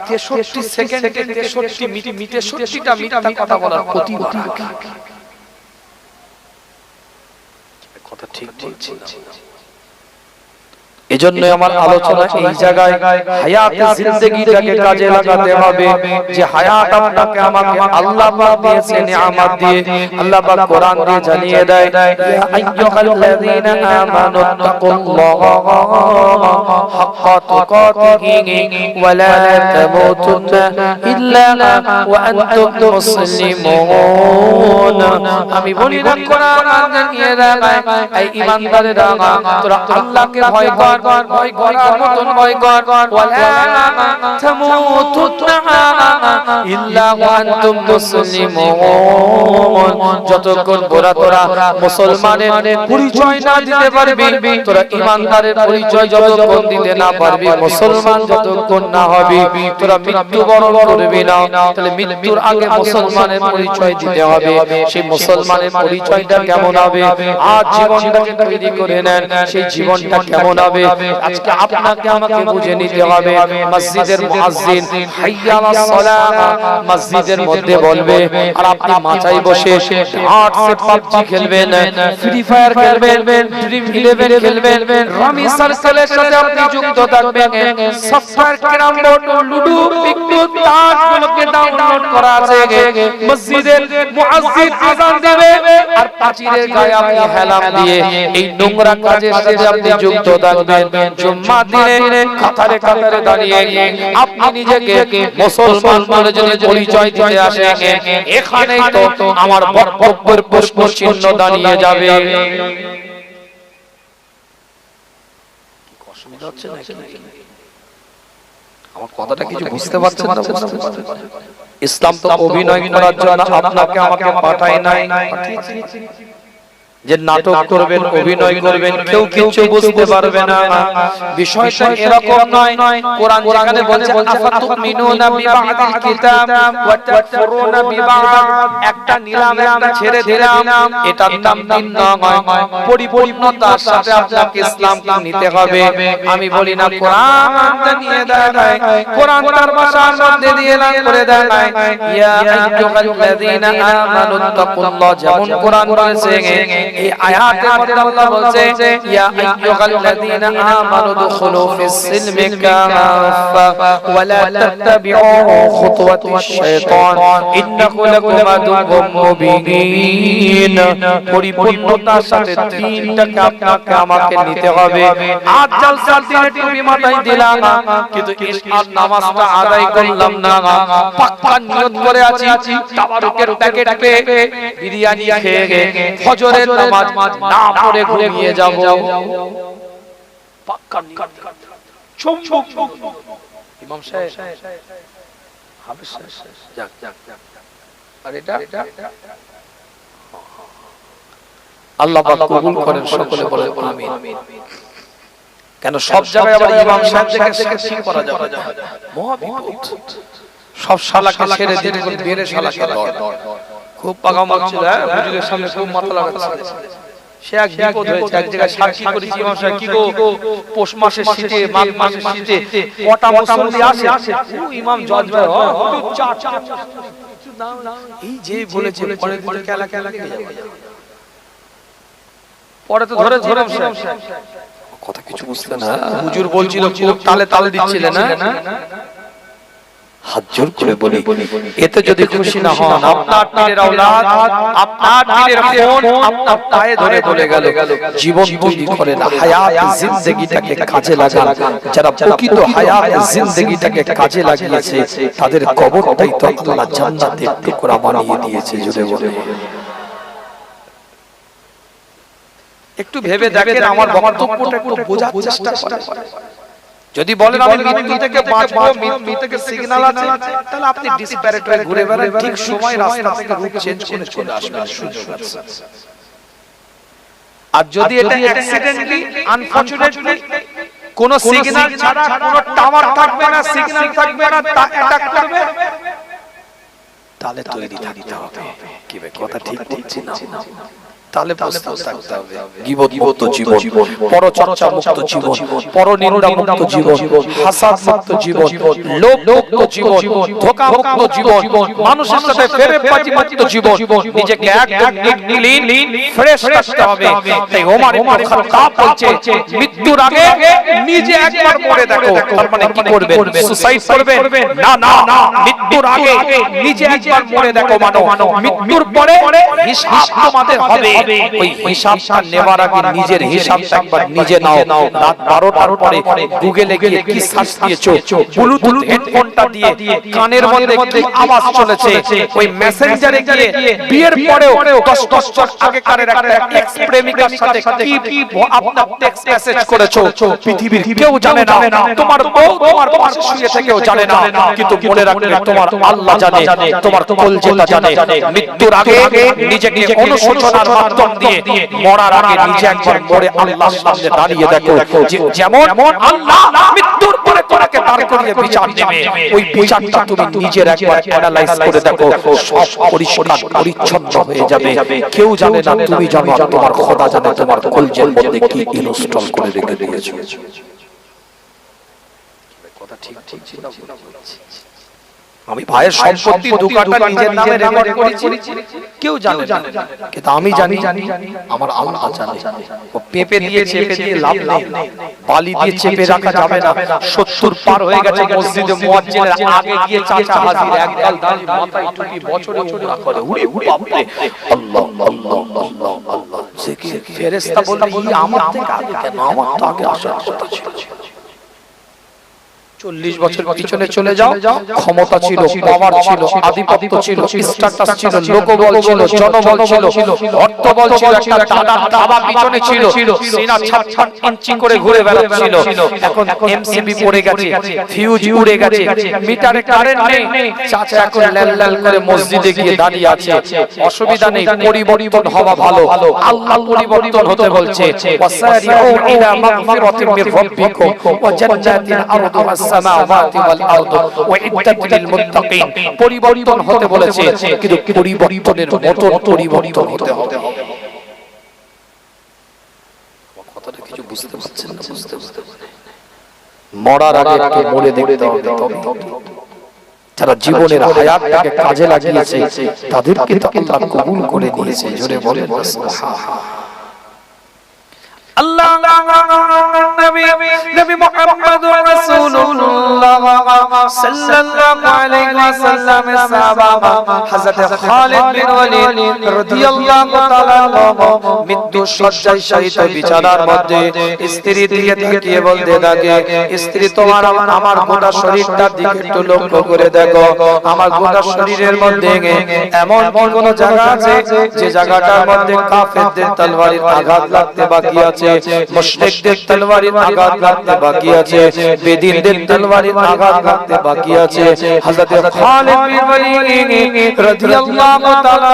63 সেকেন্ডে 63টা মিথ্যা কথা বলার প্রতিবাদ। কথা ঠিক বলছি। এজন্য আমার আলোচনা এই জায়গায় হায়াতে জিন্দেগিটাকে কাজে লাগাতে হবে। যে হায়াত আপনাকে আমাকে আল্লাহ পাক দিয়েছে নিয়ামত দিয়ে। আল্লাহ পাক কোরআন দিয়ে জানিয়ে দেয়, ইয়া আইয়ুহাল্লাযীনা আমানু তাকুল্লাহা হাক্কা তুকাতিহি ওয়া লা তামুতুন্না ইল্লা ওয়া আনতুম মুসলিমুন। আমি বলি না কোরআন জানিয়ে দেয়, এই ঈমানদারেরা তোরা আল্লাহকে ভয় কর, ভয় করার মতন ভয় কর। ওয়ালা তামুতুন্না ইল্লা ওয়া আনতুম মুসলিমুন। যতক্ষণ তোরা মুসলমানের পরিচয় না দিতে পারবি, তোরা ঈমানদারের পরিচয় যতক্ষণ দিতে না পারবি, মুসলমান যতক্ষণ না হবি, তোরা মৃত্যুবরণ করবি না। তাহলে মৃত্যুর আগে মুসলমানের পরিচয় দিতে হবে। সেই মুসলমানের পরিচয়টা কেমন হবে? আজ জীবনটাকে তৈরি করে নেন, সেই জীবনটা কেমন হবে আজকে আপনাকে আমাকে বুঝে নিতে হবে। মসজিদের মুয়াজ্জিন হাইয়া আলাস সালাহ মসজিদের মধ্যে বলবে, আর আপনি মাচায় বসে 8 সেট পাবজি খেলবেন, ফ্রি ফায়ার খেলবেন, ড্রিম 11 খেলবেন, রামি সার্কেলের সাথে আপনি যুক্ত থাকবেন। সফটওয়্যার ক্যারাম বোর্ড, লুডো, পিকটু, তাস গুলোকে ডাউনলোড করা আছে। মসজিদের মুয়াজ্জিন আযান দেবে আর পাচিরের গায়ে আপনি হেলাম দিয়ে এই নোংরা কাজের সাথে আপনি যুক্ত থাকবেন। জুম্মা দিনে কাতারে কাতারে দাঁড়িয়ে আপনি নিজেকে মুসলমান বলে যদি পরিচয় দিতে আসেন, এখানেই তো আমার বক্তব্যের প্রশ্ন চিহ্ন দাঁড়িয়ে যাবে। অসুবিধা হচ্ছে নাকি? আমার কথাটা কিছু বুঝতে পারছেন না? ইসলাম তো অভিনয় করার জন্য আপনাকে আমাকে পাঠায় নাই, যে নাটক করবেন, অভিনয় করবেন, কেউ কিছু বুঝতে পারবে না। বিষয়টা এরকম নয়। কোরআন যেখানে বলছে আফাতুমিনুনা বিবাদিল কিতাব ওয়া তাকফুরুনা বিবাদ, একটা নিলাম একটা ছেড়ে দিলাম, এটার নাম দিন নয়। পরিপূর্ণতার সাথে আপনাকে ইসলামকে নিতে হবে। আমি বলি না কোরআনটা নিয়ে দেয়, কোরআন তার ভাষার মধ্যে দিয়ে না করে দেয়। ইয়া আইয়ুহাল্লাযীনা আমানু তাকুল্লাহ, যেমন কোরআন বলেছে, এই আয়াতের মধ্যে আল্লাহ বলছে ইয়া আইয়ুহাল্লাযীনা আমানু দুখুলু ফিস সিলমি কাফা ওয়া লা তাত্তাবিউ খুতুওয়াতিশ শাইতান ইন্নাহু লাকুম আদুউম মুবিন। পরিপূর্ণতার সাথে তিনটাকে আপনাকে আমাকে নিতে হবে। আজ জালসার দিনে টুপি মাথায় দিলাম, কিন্তু ইশার নামাজটা আদায় করলাম না। পাক্কা নিয়ত করে আছি তাবারুকের প্যাকেট পেয়ে বিরিয়ানি খেয়ে ফজরের নামাজ না পড়ে ঘুমিয়ে যাব। পাক্কা নিয়ত। চুমবুক ইমাম সাহেব হাফেজ সাহেব যাক আর এটা আল্লাহ পাক কবুল করেন, সকলে বলে আমিন। কেন সব জায়গায় আবার ইমাম সাহেব থেকে শিক্ষা করা যাবে না, মহাবিপদ। সব শালাকে ছেড়ে দিতে বলে বেরে শালাকে দর। খুব পাগা মারছিল, হুজুরের সামনে খুব মাথা লাগাচ্ছে। সে এক বিপদ হয়েছে, এক জায়গায় সাক্ষী করেছি ইমাম সাহেব, কি গো পৌষ মাসের শীতে, মাঘ মাসের শীতে কটা মুসল্লি আসে, ও ইমাম জজ ভাই এই যে বলেছে, পরে পরে কেলা কেলা পরে তো ধরে ধরে কথা কিছু বুঝতে না, হুজুর বলছিল খুব তালে তালে দিচ্ছিলেন না। হাত জোর করে বলি, এতে যদি খুশি না হন, আপনার পীরের আওলাদ, আপনার পীরের খুন আপনার পায়ে ধরে বলে গেল, জীবন তৈরি করেন, হায়াত জিন্দেগিটাকে কাজে লাগান। যারা প্রকৃত হায়াত জিন্দেগিটাকে কাজে লাগিয়েছে তাদের কবরটাই তো আল্লাহ জান্নাতের টুকরা বানিয়ে দিয়েছে। জুড়ে বলে একটু ভেবে দেখেন, আমার বক্তব্যটা একটু বোঝার চেষ্টা করেন। যদি বলেন আমি মৃত্যু থেকে বাঁচবো, মৃত্যু থেকে সিগন্যাল আছে, তাহলে আপনি ডিসপ্যারেটরে ঘুরে বেড়ান, ঠিক সময় রাস্তা থেকে রুট চেঞ্জ করে চলে আসবেন, সুযোগ আছে। আর যদি এটা অ্যাক্সিডেন্টলি, আনফরচুনেটলি কোন সিগন্যাল ছাড়া, কোন টাওয়ার থাকবে না, সিগন্যাল থাকবে না, তা অ্যাটাক করবে, তাহলে তৈরি থাকতে হবে। কি ভাই কথা ঠিক বলছি না? তাহলে প্রস্তুত থাকতে হবে। গীবত মুক্ত জীবন, পরচর্চা মুক্ত জীবন, পরনিন্দা মুক্ত জীবন, হাসাদ মুক্ত জীবন, লোভ মুক্ত জীবন, ধোঁকা মুক্ত জীবন, মানুষের সাথে ফেরেববাজি মুক্ত জীবন। নিজেকে একদম ক্লিন ফ্রেশ রাখতে হবে। তাই ওমর ইবনে খাত্তাব বলছে, মৃত্যুর আগে নিজে একবার মরে দেখো। তার মানে কি করবেন? সুসাইড করবেন না? না, মৃত্যুর আগে নিজে একবার মরে দেখো। মানো মৃত্যুর পরে হিসাব তোমাদের হবে। ওই হিসাবটা নেবার আগে নিজের হিসাবটা একবার নিজে নাও। রাত 12টার পরে গুগলে গিয়ে কি সার্চ দিয়েছো, ব্লুটুথ হেডফোনটা দিয়ে কানের মধ্যে কি আওয়াজ চলেছে, ওই মেসেঞ্জারে গিয়ে বিয়ের পরেও 10 বছর আগেকারের একটা এক্স প্রেমিকার সাথে কি আপনার টেক্সট মেসেজ করেছো, পৃথিবীর কেউ জানে না, তোমার বউ তোমার পাশে শুয়ে থেকেও জানে না, কিন্তু মনে রাখবে তোমার আল্লাহ জানে, তোমার কলজেটা জানে। মৃত্যুর আগে নিজেকে অনুশোচনার মাধ্যম দিয়ে মরার আগে নিজে একবার মরে আল্লাহর সামনে দাঁড়িয়ে দেখো, যেমন আল্লাহ মৃত্যুর পরে তোমাকে দাঁড় করিয়ে বিচার দেবে, ওই বিচারটা তুমি নিজের একবার অ্যানালাইজ করে দেখো, সব পরিষ্কার পরিচ্ছন্ন হয়ে যাবে। কেউ জানে না, তুমি জানো, তোমার খোদা জানে তোমার কলজের মধ্যে কি ইনস্টল করে রেখে দিয়েছো। কথা ঠিক ঠিক ছিল না? আমি ভাইয়ের সম্পত্তি দুকাটা নিজের নামে রেকর্ড করেছি, কেউ জানে না, কিন্তু আমি জানি, আমার আল্লাহ জানে। ও পেপে দিয়ে চেপে দিয়ে লাভ নেই, বালি দিয়ে চেপে রাখা যাবে না। 70 পার হয়ে গেছে, মসজিদে মুয়াজ্জিনের আগে গিয়ে চাচা হাজির, একগাল দাড়ি, মাথায় টুপি, বছরে উমরা করে, উড়ে উড়ে বাপরে আল্লাহ আল্লাহ আল্লাহ আল্লাহ। সে কি ফেরেশতা বলল, আমার থেকে আগে কেন? আমার তো আগে আসার কথা ছিল। 40 বছর পিছনে চলে যাও, ক্ষমতা ছিল, পাওয়ার ছিল, আধিপত্য ছিল, স্ট্যাটাস ছিল, লোকবল ছিল, জনবল ছিল, অর্থবল ছিল, একটা দাদা বাবা পিছনে ছিল, সিনা 56 ইঞ্চি করে ঘুরে বেড়াচ্ছিল। এখন এমসিবি পড়ে গেছে, ফিউজ উড়ে গেছে, মিটারে কারেন্ট নেই, চাচা এখন লাল করে মসজিদে গিয়ে দাঁড়িয়ে আছে। অসুবিধা নেই, পরিবর্তন হওয়া ভালো, আল্লাহ পরিবর্তন হতে বলছে। ওয়াসারিউ ইলা মাগফিরাতিন মির রাব্বিকুম ওয়া জান্নাতিন আরদুহা السماوات والارض واعدت للمتقين। পরিবর্তন হতে বলেছে, কিন্তু পরিবর্তনের মতো পরিবর্তন হতে হবে। কথাটা কিছু বুঝতে পারছেন না? বুঝতে মরার আগে মরে দেখতে হবে। যারা জীবনের হায়াতটাকে কাজে লাগিয়েছে তাদেরকে তো আল্লাহ কবুল করে নিয়েছে। জোরে বলেন সুবহানাল্লাহ। আল্লাহ নবী মুহাম্মদুর রাসূলুল্লাহ সাল্লাল্লাহু আলাইহি ওয়াসাল্লামের সাহাবা হযরত খালিদ বিন ওয়ালিদ রাদিয়াল্লাহু তাআলা মৃত্যু শয্যায় শয়িত বিছানার মধ্যে স্ত্রী দিকে তাকিয়ে বলতে থাকে, স্ত্রী তোমার আমার গোটা শরীরটার দিকে একটু লক্ষ্য করে দেখো, আমার গোটা শরীরের মধ্যে এমন কোন জায়গা আছে যে জায়গাটার মধ্যে কাফেরদের তলোয়ারের আঘাত লাগতে বাকি আছে? আছে, মুশরিকদের তলোয়ারের আঘাত লাগতে বাকি আছে, বেদিনদের তলোয়ারের আঘাত লাগতে বাকি আছে। হযরত খালিদ বিন ওয়ালিদ রাদিয়াল্লাহু তাআলা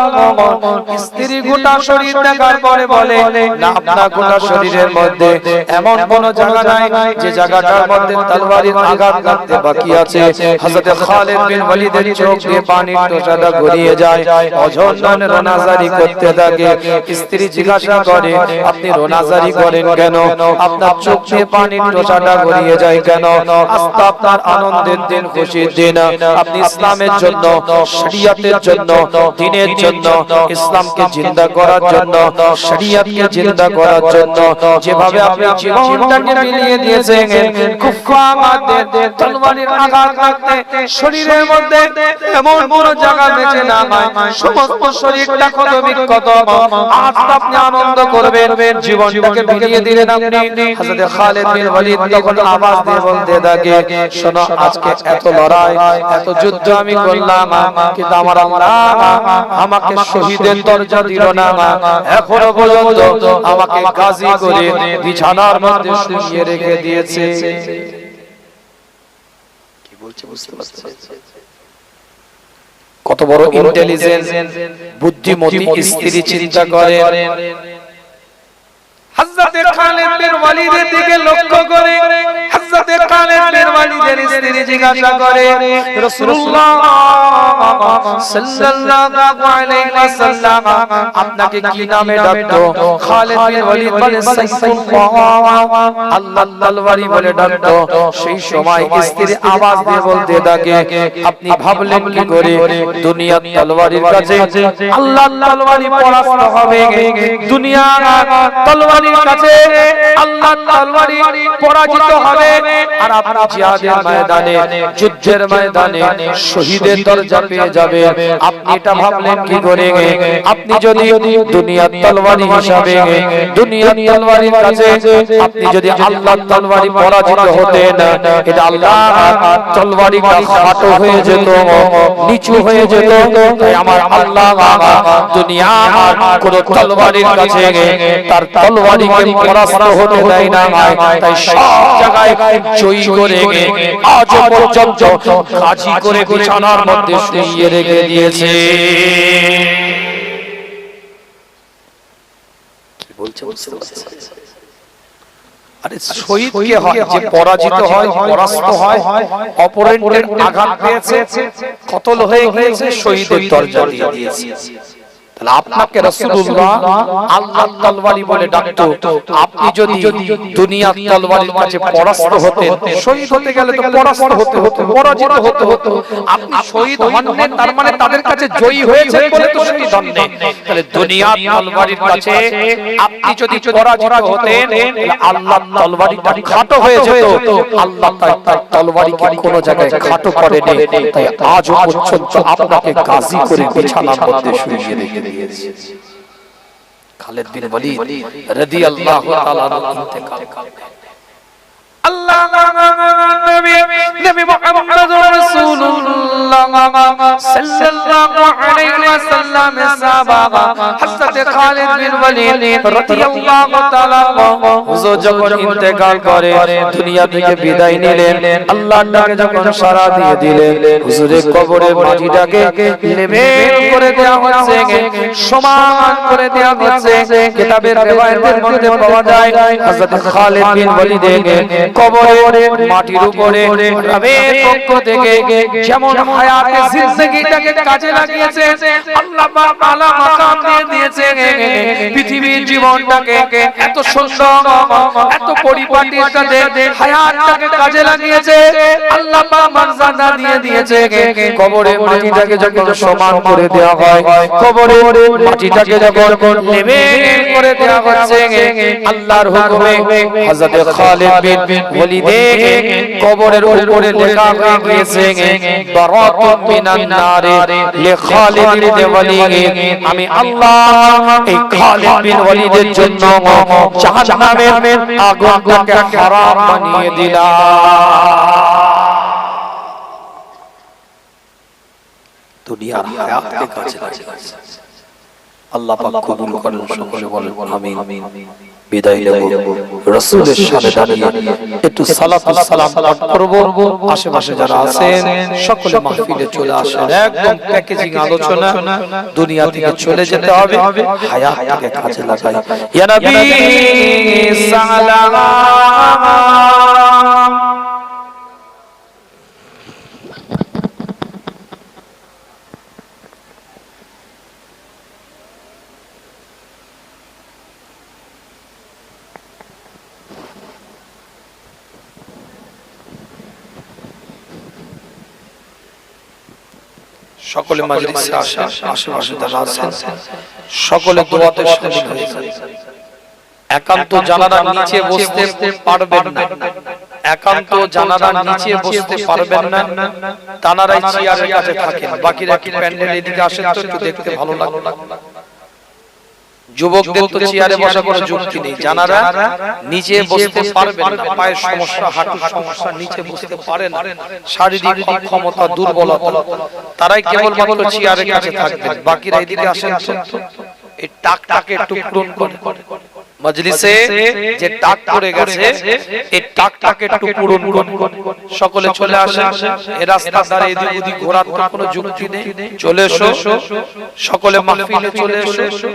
স্ত্রী গোটা শরীর দেখার পরে বলে, না, আপনার গোটা শরীরের মধ্যে এমন কোন জায়গা নাই যে জায়গাটার মধ্যে তলোয়ারের আঘাত লাগতে বাকি আছে। হযরত খালিদ বিন ওয়ালিদের চোখ দিয়ে পানির টোসাটা গড়িয়ে যায়, অঝরন রোনাজারি করতে থাকে। স্ত্রী জিজ্ঞাসা করে, আপনি রোনাজারি করেন কেন? আপনার চোখ দিয়ে পানির টোসাটা গড়িয়ে যায় কেন? আজকে আপনার আনন্দের দিন, খুশির দিন। আপনি ইসলামের জন্য, শরিয়তের জন্য, দ্বীনের জন্য, ইসলামকে জিন্দা করার জন্য, শরিয়তকে জিন্দা করার জন্য যেভাবে আপনি জীবনটাকে মিলিয়ে দিয়েছেন, কুফফারদের তলোয়ারের আঘাত লাগতে শরীরের মধ্যে এমন কোন জায়গা বেঁচে না হয়, সমস্ত শরীরটা ক্ষত বিক্ষত। আজ আপনি আনন্দ করবেন, জীবনটাকে মিলিয়ে দিলেন আপনি। হযরত খালিদ বিন ওয়ালিদ তখন আওয়াজ দিয়ে বলতে থাকে, শোনো, আজকে এত লড়াই, এত যুদ্ধ আমি করলাম, কিন্তু আমার আল্লাহ আমাকে শহীদের দরজা দিল না। এখনো পর্যন্ত আমাকে গাজী করে বিছানার মধ্যে শুইয়ে রেখে দিয়েছে। কি বলছে বুঝতে পারছেন? কত বড় ইন্টেলিজেন্স, বুদ্ধিমতী স্ত্রী চিন্তা করেন। হযরত খালিদ বিন ওয়ালিদের দিকে লক্ষ্য করে হযরত খালিদ বিন ওয়ালিদের স্ত্রী জিজ্ঞাসা করে, রাসূলুল্লাহ সাল্লাল্লাহু আলাইহি ওয়াসাল্লাম আপনাকে কি নামে ডাকতো? খালিদ বিন ওয়ালিদ বলে, সাইফুল্লাহ, আল্লাহর তলোয়ারি বলে ডাকতো। সেই সময় স্ত্রী আওয়াজ দিয়ে বলতে থাকে, আপনি ভাবলেন কি করে দুনিয়ার তলোয়ারির কাছে আল্লাহর তলোয়ারি পরাস্ত হবে? দুনিয়ার তলোয়ারি কাছে আল্লাহর তলোয়ারি পরাজিত হবে, আর আপনি জিহাদের ময়দানে, যুদ্ধের ময়দানে শহীদের দরজা পেয়ে যাবে। আপনি এটা ভাবলেন কি করে? আপনি যদি দুনিয়ার তলোয়ারি হিসাবে, দুনিয়ার তলোয়ারির কাছে আপনি যদি আল্লাহর তলোয়ারি পরাজিত হতেন, এটা আল্লাহর তলোয়ারিটা খাটো হয়ে যেত, নিচু হয়ে যেত। তাই আমার আল্লাহ দুনিয়ার কোন তলোয়ারির কাছে তার তলোয়ারিকে পরাস্ত হতে দেয় না, তাই সব জায়গায় জয়ী করে আজ পর্যন্ত গাজী করে বিছানার মধ্যে শুইয়ে রেখে দিয়েছে। কি বলছে বুঝতে পারছেন? আরে শহীদ কে হয়? যে পরাজিত হয়, পরাস্ত হয়, অপোনেন্টের আঘাত পেয়েছে, কতল হয়ে গিয়েছে, শহীদের দরজা দিয়ে দিয়েছে। তাহলে আপনাকে রাসূলুল্লাহ আল্লাহর তলোয়ারি বলে ডাকতো। আপনি যদি দুনিয়ার তলোয়ারির কাছে পরাস্ত হতেন, শহীদ হতে গেলে তো পরাস্ত হতে হতো, পরাজিত হতে হতো। আপনি শহীদ হননি, তার মানে তাদের কাছে জয়ী হয়েছে বলে তো শহীদ হননি। তাহলে দুনিয়ার তলোয়ারির কাছে আপনি যদি পরাজিত হতেন, আল্লাহর তলোয়ারিটা খাটো হয়ে যেত। আল্লাহ তার তলোয়ারিকে কোনো জায়গায় খাটো করেনি, তাই আজও পর্যন্ত আপনাকে গাজী করে বিছানার মধ্যে শুইয়ে রেখে দিয়েছে। খালিদ বিন ওয়ালিদ রাদিয়াল্লাহু তাআলা ইন্তেকাল করলেন। আল্লাহ নবী মুহাম্মদুর রাসূলুল্লাহ সাল্লাল্লাহু আলাইহি ওয়াসাল্লামের সাহাবা হযরত খালিদ বিন ওয়ালিদ রাদিয়াল্লাহু তাআলা হুজুর যখন ইন্তেকাল করে, দুনিয়া থেকে বিদায় নিলেন, আল্লাহর ডাকে যখন সাড়া দিয়ে দিলেন, হুজুরের কবরের মাটিটাকে লেবেল করে দেওয়া হচ্ছে, সমান করে দেওয়া হচ্ছে। কিতাবের রিওয়ায়াতের মধ্যে পাওয়া যায় হযরত খালিদ বিন ওয়ালিদের কবরের মাটির উপরে রবের পক্ষ থেকে যেমন হায়াতে জিন্দেগিটাকে কাজে লাগিয়েছে, আল্লাহ পাক আলা মাকাম দিয়ে দিয়েছে। পৃথিবীর জীবনটাকে এত সুন্দর, এত পরিপাটির সাথে হায়াতটাকে কাজে লাগিয়েছে, আল্লাহ পাক মর্যাদা দিয়ে দিয়েছে। কবরের মাটিটাকে যখন সমান করে দেওয়া হয়, কবরের মাটিটাকে যখন লেবেল করে দেওয়া হচ্ছে, আল্লাহর হুকুমে হযরত খালিদ বিন ওয়ালিদের কবরের উপরে লেখা হয়ে গিয়েছে, বারাতুম মিনান নারে লি খালিদ বিন ওয়ালিদ। আমি আল্লাহ এই খালিদ বিন ওয়ালিদের জন্য জাহান্নামের আগুনটাকে হারাম বানিয়ে দিলাম। দুনিয়ার হায়াতকে কাজে লাগিয়েছে। আল্লাহ পাক কবুল করেন, সকলে বলেন আমিন। বিদায় নেব রাসূলের সাথে দাঁড়িয়ে একটু সালাতুস সালাম পাঠ করব। আশেপাশে যারা আছেন সকলে মাহফিলে চলে আসেন। একদম প্যাকেজিং আলোচনা, দুনিয়া থেকে চলে যেতে হবে, হায়াতটাকে কাজে লাগাই। ইয়া নবী সালাম। সকলে মাজলিসে আসেন, আশেপাশে যারা আছেন সকলে দোয়াতে শামিল হয়ে যান। একান্ত জানারা নিচে বসতে পারবেন না, একান্ত জানারা নিচে বসতে পারবেন না, তানারাই চেয়ারের কাছে থাকেন। বাকিরা কি প্যান্ডেল এদিকে আসেন তো একটু দেখতে ভালো লাগলো। যুবকদের তো চেয়ারে বসা কোনো যুক্তি নেই, জানারা নিচে বসতে পারবেন না, পায়ের সমস্যা, হাঁটুর সমস্যা, নিচে বসতে পারে না, শারীরিক অক্ষমতা, দুর্বলতা, তারাই কেবলমাত্র চেয়ারের কাছে থাকবেন। বাকিরা এদিকে আসেন তো এই টাকটাকে একটু পূরণ করে। মজলিসে যে টাক পড়ে গেছে এই টাকটাকে একটু পূরণ করুন। সকলে চলে আসেন, এই রাস্তার ধারে এদিক ওদিক ঘোরার তো কোনো যুক্তি নেই। চলে এসো, সকলে মাহফিলে চলে এসো।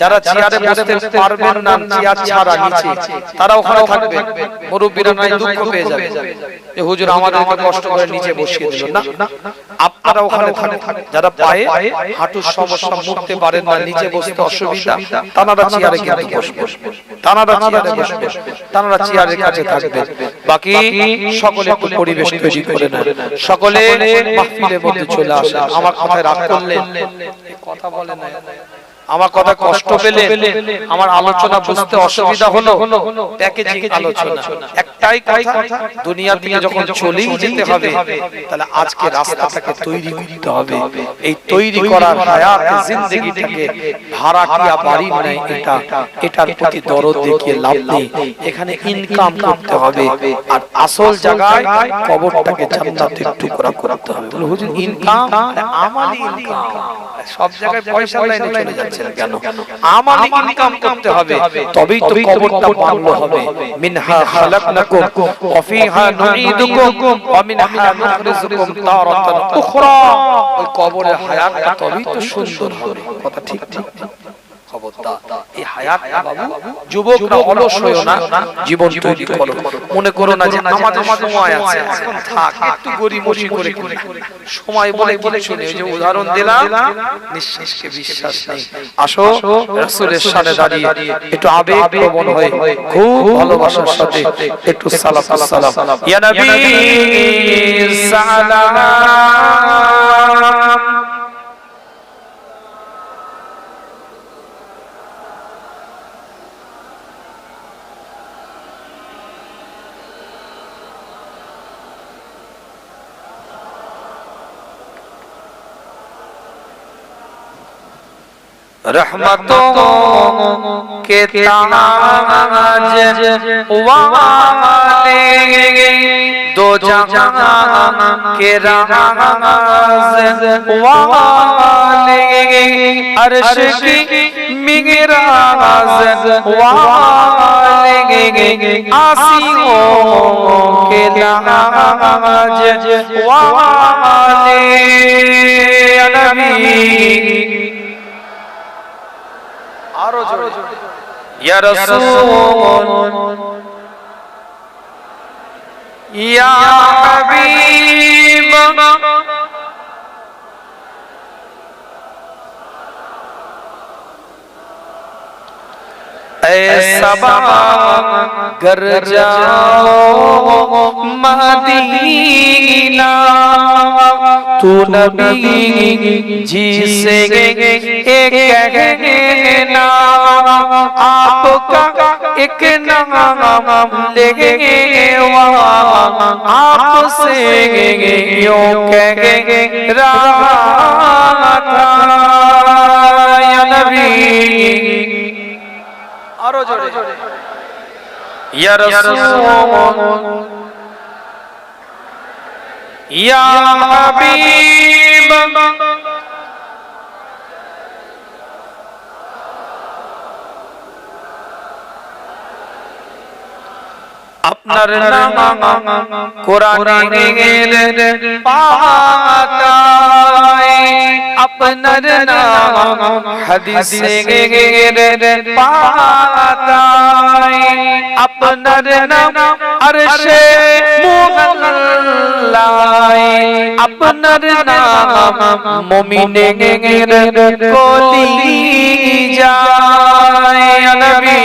যারা চেয়ারে বসতে পারবেন না, চেয়ার ছাড়া নিচে, তারা ওখানে থাকবে। মুরব্বিরা নাই দুঃখ পেয়ে যাবে যে হুজুর আমাদেরকে কষ্ট করে নিচে বসিয়ে দিল। না, আপনারা ওখানে থাকেন। যারা পায়ে হাঁটুর সমস্যা, মুড়তে পারেন না, নিচে বসতে অসুবিধা, তারা চেয়ারে কিন্তু বসবে, তারা চেয়ারে বসবে, তারা চেয়ারের কাছে থাকবে। বাকি সকলে একটু পরিবেশ তৈরি করে নেন, সকলে মাহফিলের মধ্যে চলে আসেন। আমার কথায় রাগ করলেন, কথা বলে না, আমার কথা কষ্ট পেলে, আমার আলোচনা বুঝতে অসুবিধা হলো, প্যাকেজিং আলোচনা। একটাই কথা, দুনিয়া থেকে যখন চলেই যেতে হবে তাহলে আজকে রাস্তাটাকে তৈরি করতে হবে। এই তৈরি করার হায়াত জিন্দেগিটাকে ভাড়াটিয়া বাড়ি নাই, এটার প্রতি দরদ দেখিয়ে লাভ নেই। এখানে ইনকাম করতে হবে, আর আসল জায়গায় কবরটাকে জান্নাতের টুকরা করতে হবে। হুজুর ইনকাম, আমালি ইনকাম, সব জায়গায় পয়সা লাইনে চলে যাচ্ছে কেন? আমালি ইনকাম করতে হবে, তবেই তো কবরটা বাংলো হবে। মিনহা খালাকনাকুম ওয়া ফিহা নুঈদুকুম ওয়া মিনহা নুখরিজুকুম তারাতান উখরা। ওই কবরের হায়াতটা তবেই তো সুন্দর হবে। কথা ঠিক ঠিক খবরদার, এই হায়াতটা বাবু যুবকরা অলস হয়ো না, জীবন তৈরি করো। মনে করো না যে আমাদের সময় আছে, এখন থাক, একটু গরিমসি করে সময় বলে বলে শুনে যে উদাহরণ দিলাম, নিঃশ্বাসকে বিশ্বাস নেই। আসো রাসূলের সামনে দাঁড়িয়ে একটু আবেগপ্রবণ হয়ে খুব ভালোবাসার সাথে একটু সালাতুস সালাম। ইয়া নবী সালাম। रहमतों के ताज वाले, दो जहां के राज वाले, अर्श की मिराज वाले, आसियों के लाज वाले, नबी या रसूल या हबीब, ऐसा गर जाओ मदीना, तू नबी जी से कहना, आपका एक नाम लेके आपसे यूं कह रहा था, या नबी आरो जोड़े, या रसूल या हबीब, আপনার নাম কোরআনের পাতায়, আপনার নাম হাদিসের পাতায়, আপনার নাম আরশে মুআল্লায়, আপনার নাম মুমিনের কলিজায়। নবী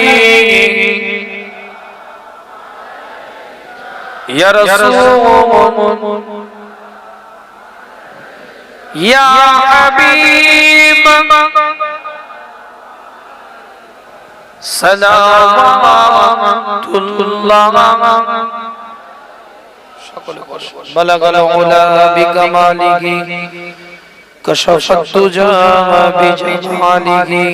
ইয়া রাসূল ইয়া হাবিব সালাওয়াতুল্লাহ। বালাগাল উলা বিকামালিহি কাশাফাত তুজা বিজামালিহি।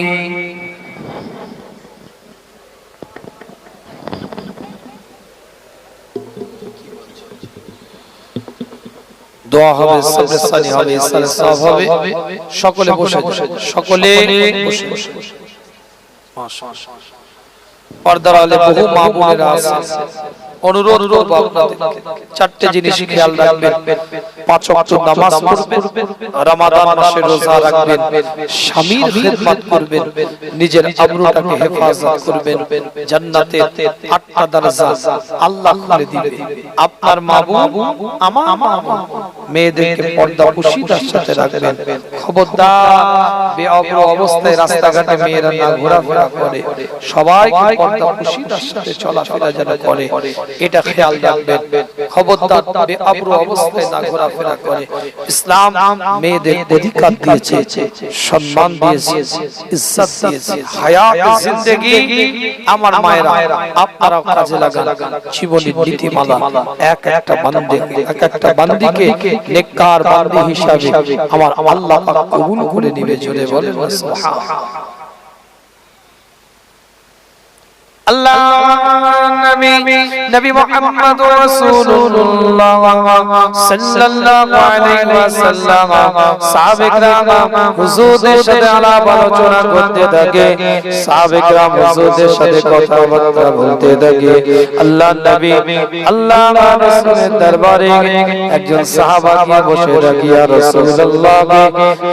দোয়া হবে, সাবরে হবে, ইসলামের সওয়াব হবে। সকলে বসে, সকলে বসে। মাশাআল্লাহ। পর্দার আলে বহু মা বোনেরা আছেন, অনুরোধ করব আপনাদেরকে চারটি জিনিস খেয়াল রাখবেন। 5 ওয়াক্ত নামাজ পড়বেন, রমাদান মাসে রোজা রাখবেন, স্বামীর খিদমত করবেন, নিজের আবরুটাকে হেফাজত করবেন। জান্নাতে 8টা দরজা আল্লাহ খুলে দিবেন। আপনার মাবুদ, আমার মাবুদ, মেয়েদেরকে পর্দা পুশিদার সাথে রাখবেন। খবরদার বেআব্রু অবস্থায় রাস্তাঘাটে মেয়েরা না ঘোরাফেরা করে, সবাই পর্দা পুশিদার সাথে চলাফেরা যেন করে, এটা খেয়াল রাখবেন। খবরদার বেআব্রু অবস্থায় না ঘোরাফেরা করে। ইসলাম মেয়েদের অধিকার দিয়েছে, সম্মান দিয়েছে, ইজ্জত দিয়েছে, হায়াত জিন্দেগি। আমার মায়েরা আপনারা কাজে লাগান জীবনের নীতিমালা। এক একটা বান্দিকে নেককার বান্দি হিসাবে আমার আল্লাহ পাক কবুল করে নেবে। জোরে বলেন সুবহানাল্লাহ। আল্লাহ নবী মুহাম্মদ রাসূলুল্লাহ সাল্লাল্লাহু আলাইহি ওয়াসাল্লাম সাহাবে کرام হুজুরদের সাথে আলাপ আলোচনা করতে থাকে, সাহাবে کرام হুজুরদের সাথে কথাবার্তা বলতে থাকে। আল্লাহ নবী আল্লাহ রাসূলের দরবারে একজন সাহাবা গিয়ে বসে থাকে, ইয়া রাসূলুল্লাহ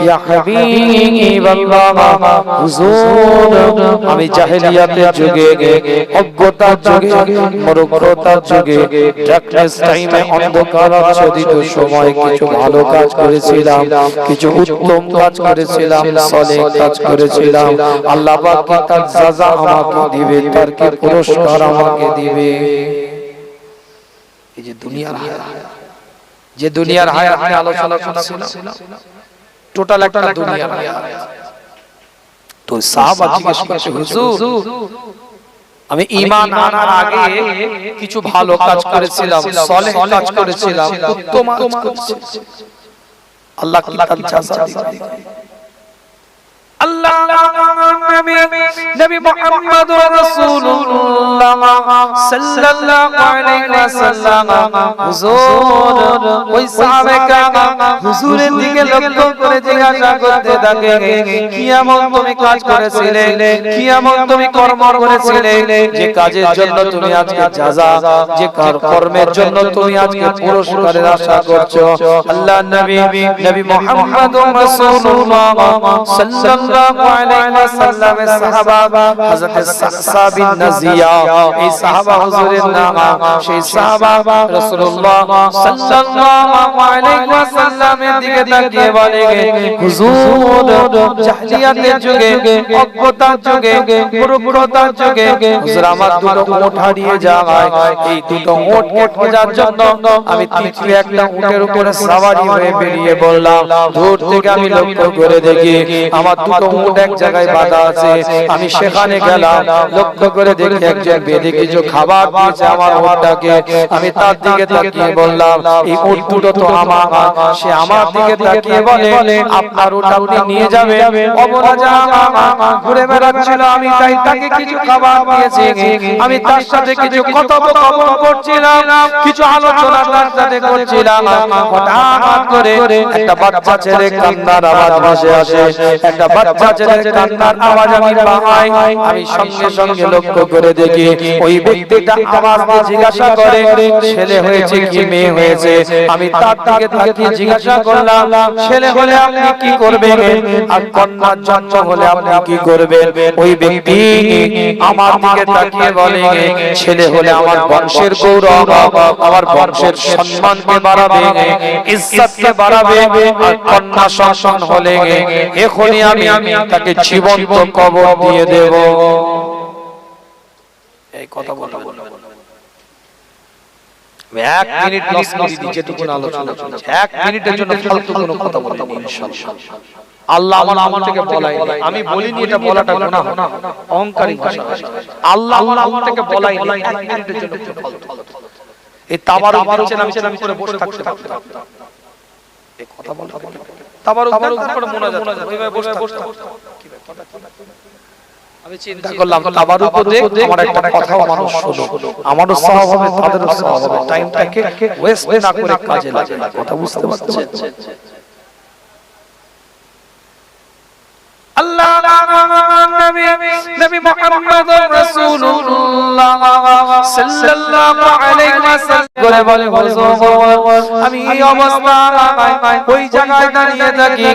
ইয়া হাবিবাল্লাহ, হুজুর আমি জাহেলিয়াতের যুগে, অজ্ঞতার যুগে, মূর্খতার যুগে, ডার্কনেস টাইমে, অন্ধকার আচ্ছাদিত সময় কিছু ভালো কাজ করেছিলাম, কিছু উত্তম কাজ করেছিলাম, সলিহ কাজ করেছিলাম। আল্লাহ পাক কি তার সাজা আমাকে দিবে, তার কি পুরস্কার আমাকে দিবে। এই যে দুনিয়ার হায়াত, যে দুনিয়ার হায়াত নিয়ে আলোচনা করছিলাম, টোটাল একটা দুনিয়ার হায়াত। তো সাহাবা জিজ্ঞেস করছে, হুজুর আমি ঈমান আনার আগে কিছু ভালো কাজ করেছিলাম, সলিহ কাজ করেছিলাম, উত্তম কাজ করেছিলাম, আল্লাহ কি তার জাযা দিবে? আল্লাহ নবী মুহাম্মদ রাসূলুল্লাহ সাল্লাল্লাহু আলাইহি ওয়াসাল্লাম হুজুর ওই সাহাবে کرام হুজুরের দিকে লক্ষ্য করে জিজ্ঞাসা করতে থাকে, কি এমন তুমি কাজ করেছিলে, কি এমন তুমি কর্ম করেছিলে যে কাজের জন্য তুমি আজকে জাযা, যে কর্মের জন্য তুমি আজকে পুরস্কারের আশা করছো? আল্লাহ নবী মুহাম্মদ রাসূলুল্লাহ সাল্লাল্লাহু আলাইহি ওয়াসাল্লামের সাহাবা হযরত সাহসা বিন নাজিয়া, এই সাহাবা হুজুরের নাম, সেই সাহাবা রাসূলুল্লাহ সাল্লাল্লাহু আলাইহি ওয়াসাল্লামের দিকে তাকিয়ে বলে, হুজুর জাহেলিয়াতের যুগে, অজ্ঞতার যুগে, মূর্খতার যুগে হুজুর আমার দুটো উট হারিয়ে যায়, এই দুটো উট খোঁজার জন্য আমি তৃতীয় একটা উটের উপরে সওয়ারি হয়ে বেরিয়ে বললাম। দূর থেকে আমি লক্ষ্য করে দেখি আমার দুটো উট এক জায়গায় বাঁধা আছে। আমি সেখানে গেলাম, লক্ষ্য করে দেখি একজন বেদে কিছু খাবার দিয়েছে আমার উটটাকে। আমি তার দিকে তাকিয়ে বললাম, এই উট দুটো তো আমার, সে আমার দিকে তাকিয়ে বলে আপনার ওটা আপনি নিয়ে যাবে। অবলা জামা ঘুরে বেড়াচ্ছিল, আমি তাই তাকে কিছু খাবার দিয়েছি, আমি তার সাথে কিছু কথোপকথন করছিলাম, কিছু আলোচনা তার সাথে করছিলাম। হঠাৎ করে একটা বাচ্চা ছেলে কান্নার আওয়াজ ভেসে আসে, একটা বাচ্চা ছেলে কান্নার আওয়াজ আমি পাই। আমি সঙ্গে সঙ্গে লক্ষ্য করে দেখি ওই ব্যক্তিটা আওয়াজ দিয়ে জিজ্ঞাসা করে ছেলে হয়েছে কি মেয়ে হয়েছে। আমি তার দিকে তাকিয়ে জিজ্ঞাসা করলাম ছেলে হলে আপনি কি করবেন আর কন্যার জন্ম হলে আপনি কি করবেন। ওই ব্যক্তি আমার দিকে তাকিয়ে বলে ছেলে হলে আমার বংশের গৌরব, আমার বংশের সম্মানকে বাড়াবে, ইজ্জতকে বাড়াবে, আর কন্যা সন্তান হলে এখনই আমি তাকে জীবন্ত কবর দিয়ে দেব। এই কথা বলতে এক মিনিট লস করে দিয়েছে, যেটুকুন আলোচনা চলছে এক মিনিটের জন্য ফালতু কোনো কথা বলিনি ইনশাআল্লাহ। আল্লাহ আমার থেকে বলাই, আমি বলিনি এটা বলাটা গুনাহ, অহংকারী ভাষা। আল্লাহ আমার থেকে বলাই এক মিনিটের জন্য ফালতু এই তাবারুক দিচ্ছেন আমি করে বসে থাকতে এই কথা বলতে তাবারুক করে মোনাজাত ওইভাবে বসে কি ব্যাপার। আমি চিন্তা করলাম তাবারুক দেখ আমার একটা কথা মানুষ শুনো, আমারও সওয়াব হবে তাদেরও সওয়াব হবে, টাইমটাকে ওয়েস্ট না করে কাজে লাগে। কথা বুঝতে পারছেন? আল্লাহ নবী মুহাম্মদুর রাসূলুল্লাহ সাল্লাল্লাহু আলাইহি ওয়াসাল্লাম করে বলে আমি এই অবস্থায় ওই জায়গায় দাঁড়িয়ে থাকি,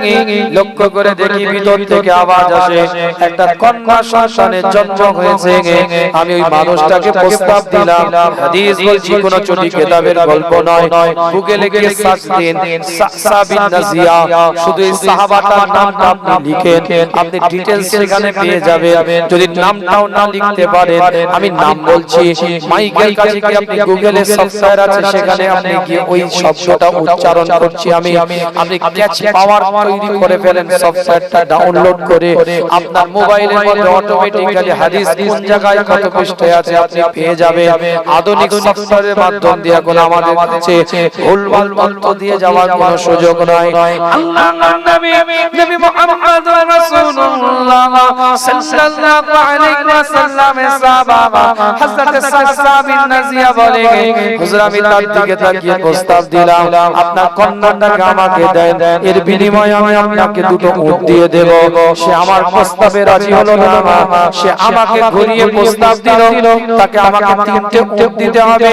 লক্ষ্য করে দেখি ভিতর থেকে আওয়াজ আসে একটা কন্যা সন্তানের জন্ম হয়েছে। আমি ওই মানুষটাকে প্রস্তাব দিলাম, হাদিস বলছি কোনো চটি কিতাবের গল্প নয়, গুগলে গিয়ে সার্চ দিন সাসা বিন নাজিয়া, শুধু এই সাহাবাটার নামটা আপনি লিখেন, আপনি ডিটেইলস সেখানে পেয়ে যাবেন। যদি নামটাও না লিখতে পারেন আমি নাম বলছি, মাইকেল কাছে কি আপনি গুগলে সফটওয়্যার আছে সেখানে আপনি কি ওই শব্দটা উচ্চারণ করছি আমি, আপনি ক্যাচ পাওয়ার তৈরি করে ফেলেন, সফটওয়্যারটা ডাউনলোড করে আপনার মোবাইলের মধ্যে অটোমেটিক্যালি হাদিস কোন জায়গায় কত পৃষ্ঠায় আছে আপনি পেয়ে যাবেন। আধুনিক সফটওয়্যারের মাধ্যম দিয়ে এখন আমাদের কাছে ভুলভাল তথ্য দিয়ে যাওয়ার কোনো সুযোগ নাই। আল্লাহর নবী মুহাম্মদুর রাসূলুল্লাহ সাল্লাল্লাহু আলাইহি ওয়াসাল্লামের সাহাবা হযরত সাসা বিন নাজিয়া বলে হুজুর আমি তার দিকে তাকিয়ে প্রস্তাব দিলাম আপনার কন্যাটাকে আমাকে দেন, এর বিনিময়ে আমি আপনাকে দুটো উট দিয়ে দেব। সে আমার প্রস্তাবে রাজি হলো না, সে আমাকে ঘুরিয়ে প্রস্তাব দিল তাকে আমাকে তিনটে উট দিতে হবে,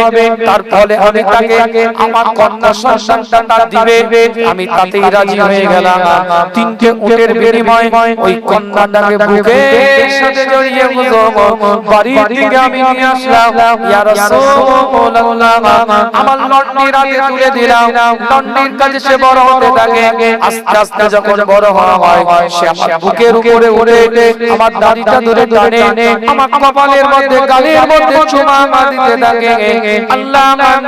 তার ফলে আমি তাকে আমার কন্যা সন্তানটা দিবে। আমি তাতেই রাজি হয়ে গেলাম। তিনটে উটের বিনিময়ে ওই কন্যাটাকে বুকের সাথে জড়িয়ে বাড়ির দিকে আমি নিয়ে আসলাম। ইয়া রাসূলুল্লাহ আমার লন্ডির হাতে তুলে দিলাম, লন্ডির কাছে সে বড় হতে থাকে। আস্তে আস্তে যখন বড় হয় সে আমার বুকের উপরে উঠে আমার দাড়িটা ধরে টানে, আমার কপালের মধ্যে গালের মধ্যে চুমা দিতে থাকে। আল্লাহর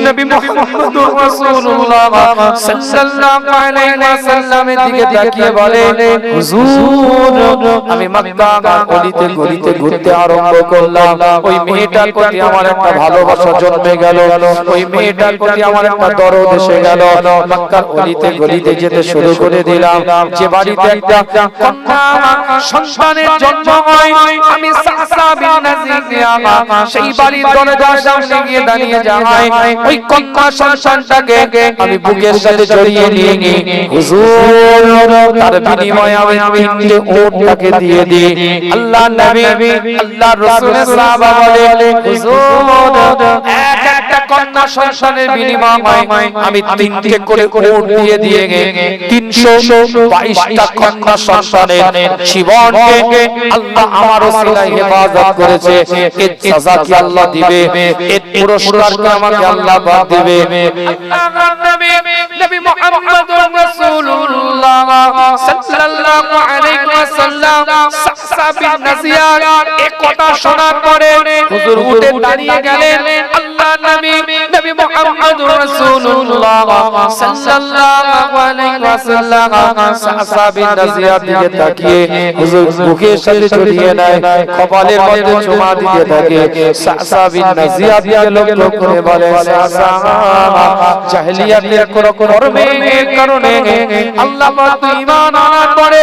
নবী মুহাম্মদুর রাসূলুল্লাহ সাল্লাল্লাহু আলাইহি ওয়াসাল্লামের দিকে তাকিয়ে বলে হুজুর আমি মক্কা গলিতে গলিতে ঘুরতে আরম্ভ করলাম, ওই মেয়েটার প্রতি আমার একটা ভালোবাসা জন্মে গেল, ওই মেয়েটার প্রতি আমার একটা দরদ এসে গেল। মক্কার গলিতে গলিতে যেতে শুরু করে দিলাম। যে বাড়িতে একটা কন্যা সন্তানের জন্ম হয় আমি সাসা বিন নাজিয়া সেই বাড়ির দরজার সামনে গিয়ে দাঁড়িয়ে যাই, ওই কন্যা সন্তানটাকে আমি বুকের সাথে জড়িয়ে নিয়ে হুজুর তার বিনিময়ে আমি তিনটে উটটাকে দিয়ে দিই। আল্লাহর নবী আল্লাহর রাসূলের সাহাবা বলে হুজুর এক একটা কন্যা সন্তানের বিনিময়ে আমি তিনটে করে উট দিয়ে 322টা কন্যা সন্তানের জীবনকে আল্লাহ আমার ওসিলায় হেফাজত করেছে। এর সাজা কি আল্লাহ দিবে, এর পুরস্কার কি আমাকে আল্লাহ পাক দিবে। আল্লাহর নবী মুহাম্মদুর রাসূলুল্লাহ সাল্লাল্লাহু আলাইহি ওয়াসাল্লাম সাসা বিন নাজিয়ার এই কথা শোনার পরে হুজুর উঠে দাঁড়িয়ে গেলেন। আল্লাহ নবী নবী মুহাম্মদুর রাসূলুল্লাহ সাল্লাল্লাহু আলাইহি ওয়াসাল্লাম সাসা বিন নাজিয়ার দিকে তাকিয়ে হুজুর বুকের সাথে জড়িয়ে নেয়, কপালের মধ্যে চুমা দিতে থাকে। সাসা বিন নাজিয়ার দিকে লোক করে বলে, সাসা জাহেলিয়াতের কর্মের কারণে আল্লাহ পাক ঈমান আনার পরে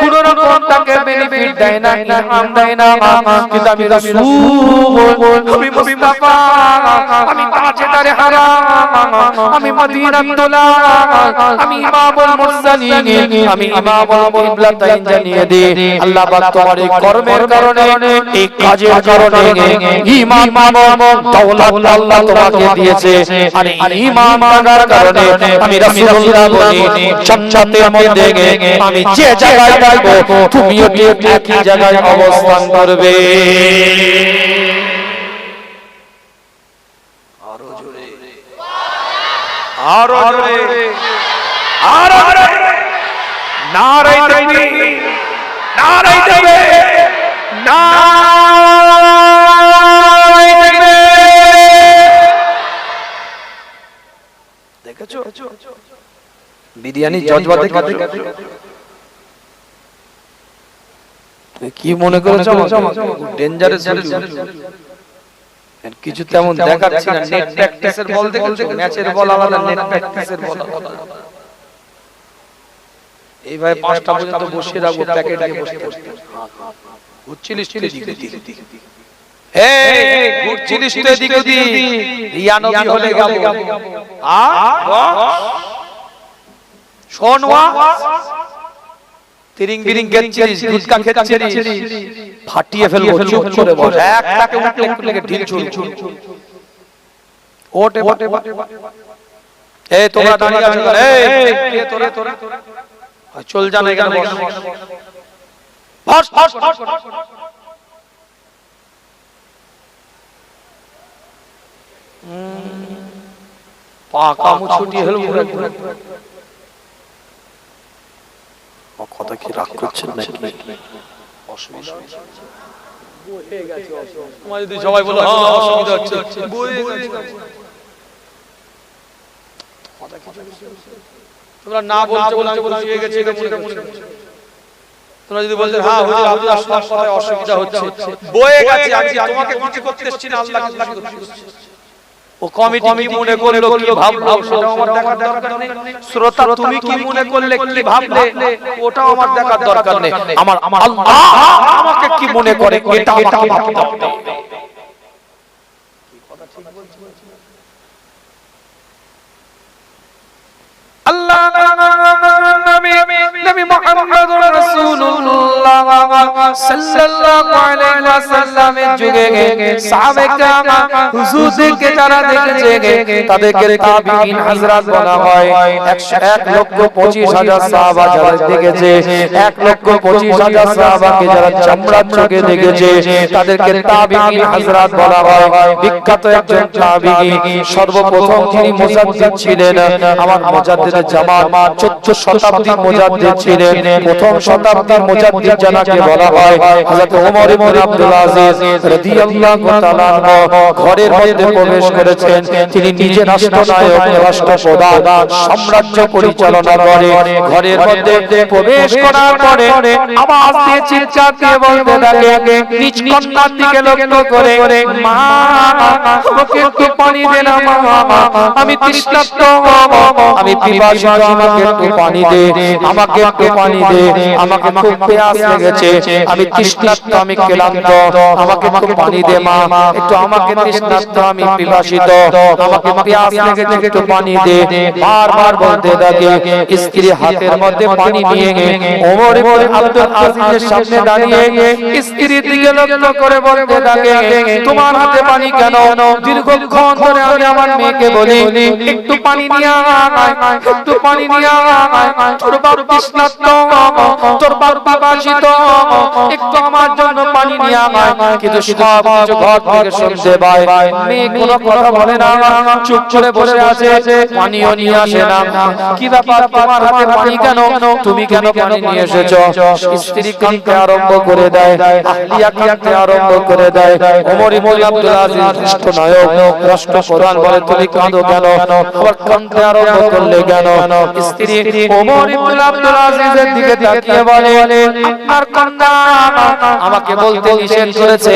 কোন রকম তাকে বেনিফিট দেয় না, ইনাম দেয় না। কিন্তু আমি রাসূল, আমি মুস্তাফা, আমি তাজদারে হারাম, আমি মদিনাতুল্লাহ, আমি ইমামুল মুরসালিন, আমি ইমামুল কিবলাতাইন জানিয়ে দে আল্লাহ পাক তোমার এই কর্মের কারণে, এই কাজের কারণে ঈমান মানো, দৌলত আল্লাহ তোমাকে দিয়েছে। আর ঈমান থাকার কারণে আমি রাসূলুল্লাহ বলি জান্নাতের মধ্যে আমি যে জায়গায় যাইবো তুমিও ঠিক একই জায়গায় অবস্থান করবে। আরো জোরে, আরো জোরে, আরো জোরে, নারে তাকবীর, নারে তাকবীর, নারে তাকবীর। দেখেছো বিরিয়ানি জজবা দেখে কি মনে করেছো? ডেঞ্জারাস কিছু তেমন দেখাচ্ছি না। নেট প্র্যাকটিসের বল দেখেছো? ম্যাচের বল আলাদা, নেট প্র্যাকটিসের বল আলাদা। এইভাবে 5টা পর্যন্ত বসিয়ে রাখবো, প্যাকেট দিয়ে বসে থাকবো। ঘুরছিলিস তো এদিকে ওদিকে, এই ঘুরছিলিস তো এদিকে ওদিকে, রিয়া নবী হলে গেল। শোনওয়া তিরিং বিরিং গেছিস, গুটকা খেচ্ছিস, ফাটিয়ে ফেলবো। চুপ করে বস, একটাকে উঠলে উঠলে ঢিল ছুড়। ওটে ওটে, এই তোমরা দাঁড়িয়ে আছো, এই কে তোরা? চল যা না, এখানে বস বস বস। পাকা মুছুটি হেলবো। কথা কি রাগ করছেন নাকি? অসুবিধা হয়ে গেছে। তোমার যদি সবাই বলো হ্যাঁ অসুবিধা হচ্ছে, তোমরা না বলছো বলে আমি খুশি হয়ে গেছি, এটা মনে করছো। তোমরা যদি বলছো হ্যাঁ হুজুর আপনার আসলে কথায় অসুবিধা হচ্ছে, বয়ে গেছে, আমি তোমাকে খুশি করতে এসেছি না আল্লাহকে খুশি করতে এসেছি। ও কমিটি কি মনে করলো, কি ভাবলো, সেটা আমার দেখার দরকার নেই। শ্রোতা তুমি কি মনে করলে, কি ভাবলে, ওটাও আমার দেখার দরকার নেই। আমার আল্লাহ আমাকে কি মনে করে এটা আমাকে ভাবতে হবে। আল্লাহ নবী মুহাম্মদুর রাসূলুল্লাহ সাল্লাল্লাহু আলাইহি ওয়াসাল্লামের যুগে সাহাবে কেরাম হুজুরকে যারা দেখেছে তাদেরকে তাবিঈন হযরত বলা হয়। 1,25,000 সাহাবা যারা দেখেছে, 1,25,000 সাহাবাকে যারা চামড়ার চোখে দেখেছে তাদেরকে তাবিঈন হযরত বলা হয়। বিখ্যাত একজন তাবিঈ, সর্বপ্রথম তিনি মুজাদ্দিদ ছিলেন। আমার মুজাদ্দিদ জামাত 14 শতাব্দীর মুজাদ্দিদ ছিলেন। প্রথম শতাব্দীর মুজাদ্দিদ যাকে বলা হয় হযরত ওমর ইবনে আব্দুল আজিজ রাদিয়াল্লাহু তাআলা ঘরের মধ্যে প্রবেশ করেছেন। তিনি নিজে রাষ্ট্রনায়ক, রাষ্ট্রপ্রধান, সাম্রাজ্য পরিচালনা করে। ঘরের মধ্যে প্রবেশ করার পরে আওয়াজ দিয়ে চিৎকার দিয়ে বলতে থাকে, নিজ কন্যার দিকে লক্ষ্য করে, মা আমাকে একটু পানি দে না মা, আমি তৃষ্ণার্ত, আমি পিপাসা, আমাকে একটু পানি দে, আমাকে একটু পানি দে, আমাকে খুব পিয়াস লেগেছে, আমি তৃষ্ণার্ত, আমি ক্লান্ত, আমাকে একটু পানি দে মা, একটু আমাকে তৃষ্ণার্ত, আমি পিপাসিত, আমাকে পিয়াস লেগেছে, একটু পানি দে। বারবার বলতে থাকে। স্ত্রী হাতের মধ্যে পানি নিয়ে ওমর ইবনে আব্দুল আজিজের সামনে দাঁড়িয়ে স্ত্রীর দিকে লক্ষ্য করে বলতে থাকে, তোমার হাতে পানি কেন? দীর্ঘক্ষণ ধরে আমি আমার মেয়েকে বলি একটু পানি নিয়ে আয়, একটু পানি নিয়ে আয়, তোর বাবা তৃষ্ণার্ত, তোর বাপ বিবাসিত, একটু আমার জন্য পানি নিয়ে আয়। কিন্তু সব কিছু ঘর থেকে শুনতে পায়, মেয়ে কোনো কথা বলে না, চুপ করে বসে আছে, পানিও নিয়ে আসে না। কি ব্যাপার, তোমার হাতে পানি কেন, তুমি কেন পানি নিয়ে এসেছো? স্ত্রী কাঁদতে আরম্ভ করে দেয়, আহলিয়া কাঁদতে আরম্ভ করে দেয়। ওমর ইবনে আব্দুল আজিজ রাষ্ট্রনায়ক, রাষ্ট্রপ্রধান বলে, তুমি কাঁদো কেন, আবার কাঁদতে আরম্ভ করলে কেন? স্ত্রী ওমর ইবনে আব্দুল আজিজের দিকে তাকিয়ে বলে, আপনার কন্যা আমাকে বলতে নিষেধ করেছে,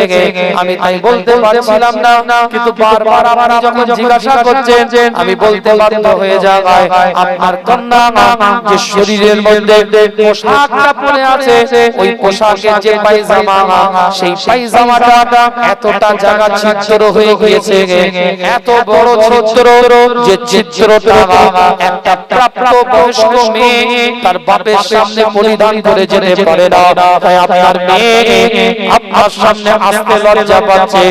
আমি তাই বলতে পারছিলাম না, কিন্তু বারবার আপনি যখন জিজ্ঞাসা করছেন আমি বলতে বাধ্য হয়ে যাই। আপনার কন্যা যে শরীরের মধ্যে পোশাকটা পরে আছে, ওই পোশাকের যে পায়জামা, সেই পায়জামাটা এতটা জায়গা ছিদ্র হয়ে গিয়েছে, এত বড় ছিদ্র যে ছিদ্রটা একটা প্রাপ্ত বয়স্ক মেয়ে তার বাপের সামনে পরিধান করে যেতে পারে না। তাই আপনার মেয়ে আপনার সামনে আসতে লজ্জা পাচ্ছে।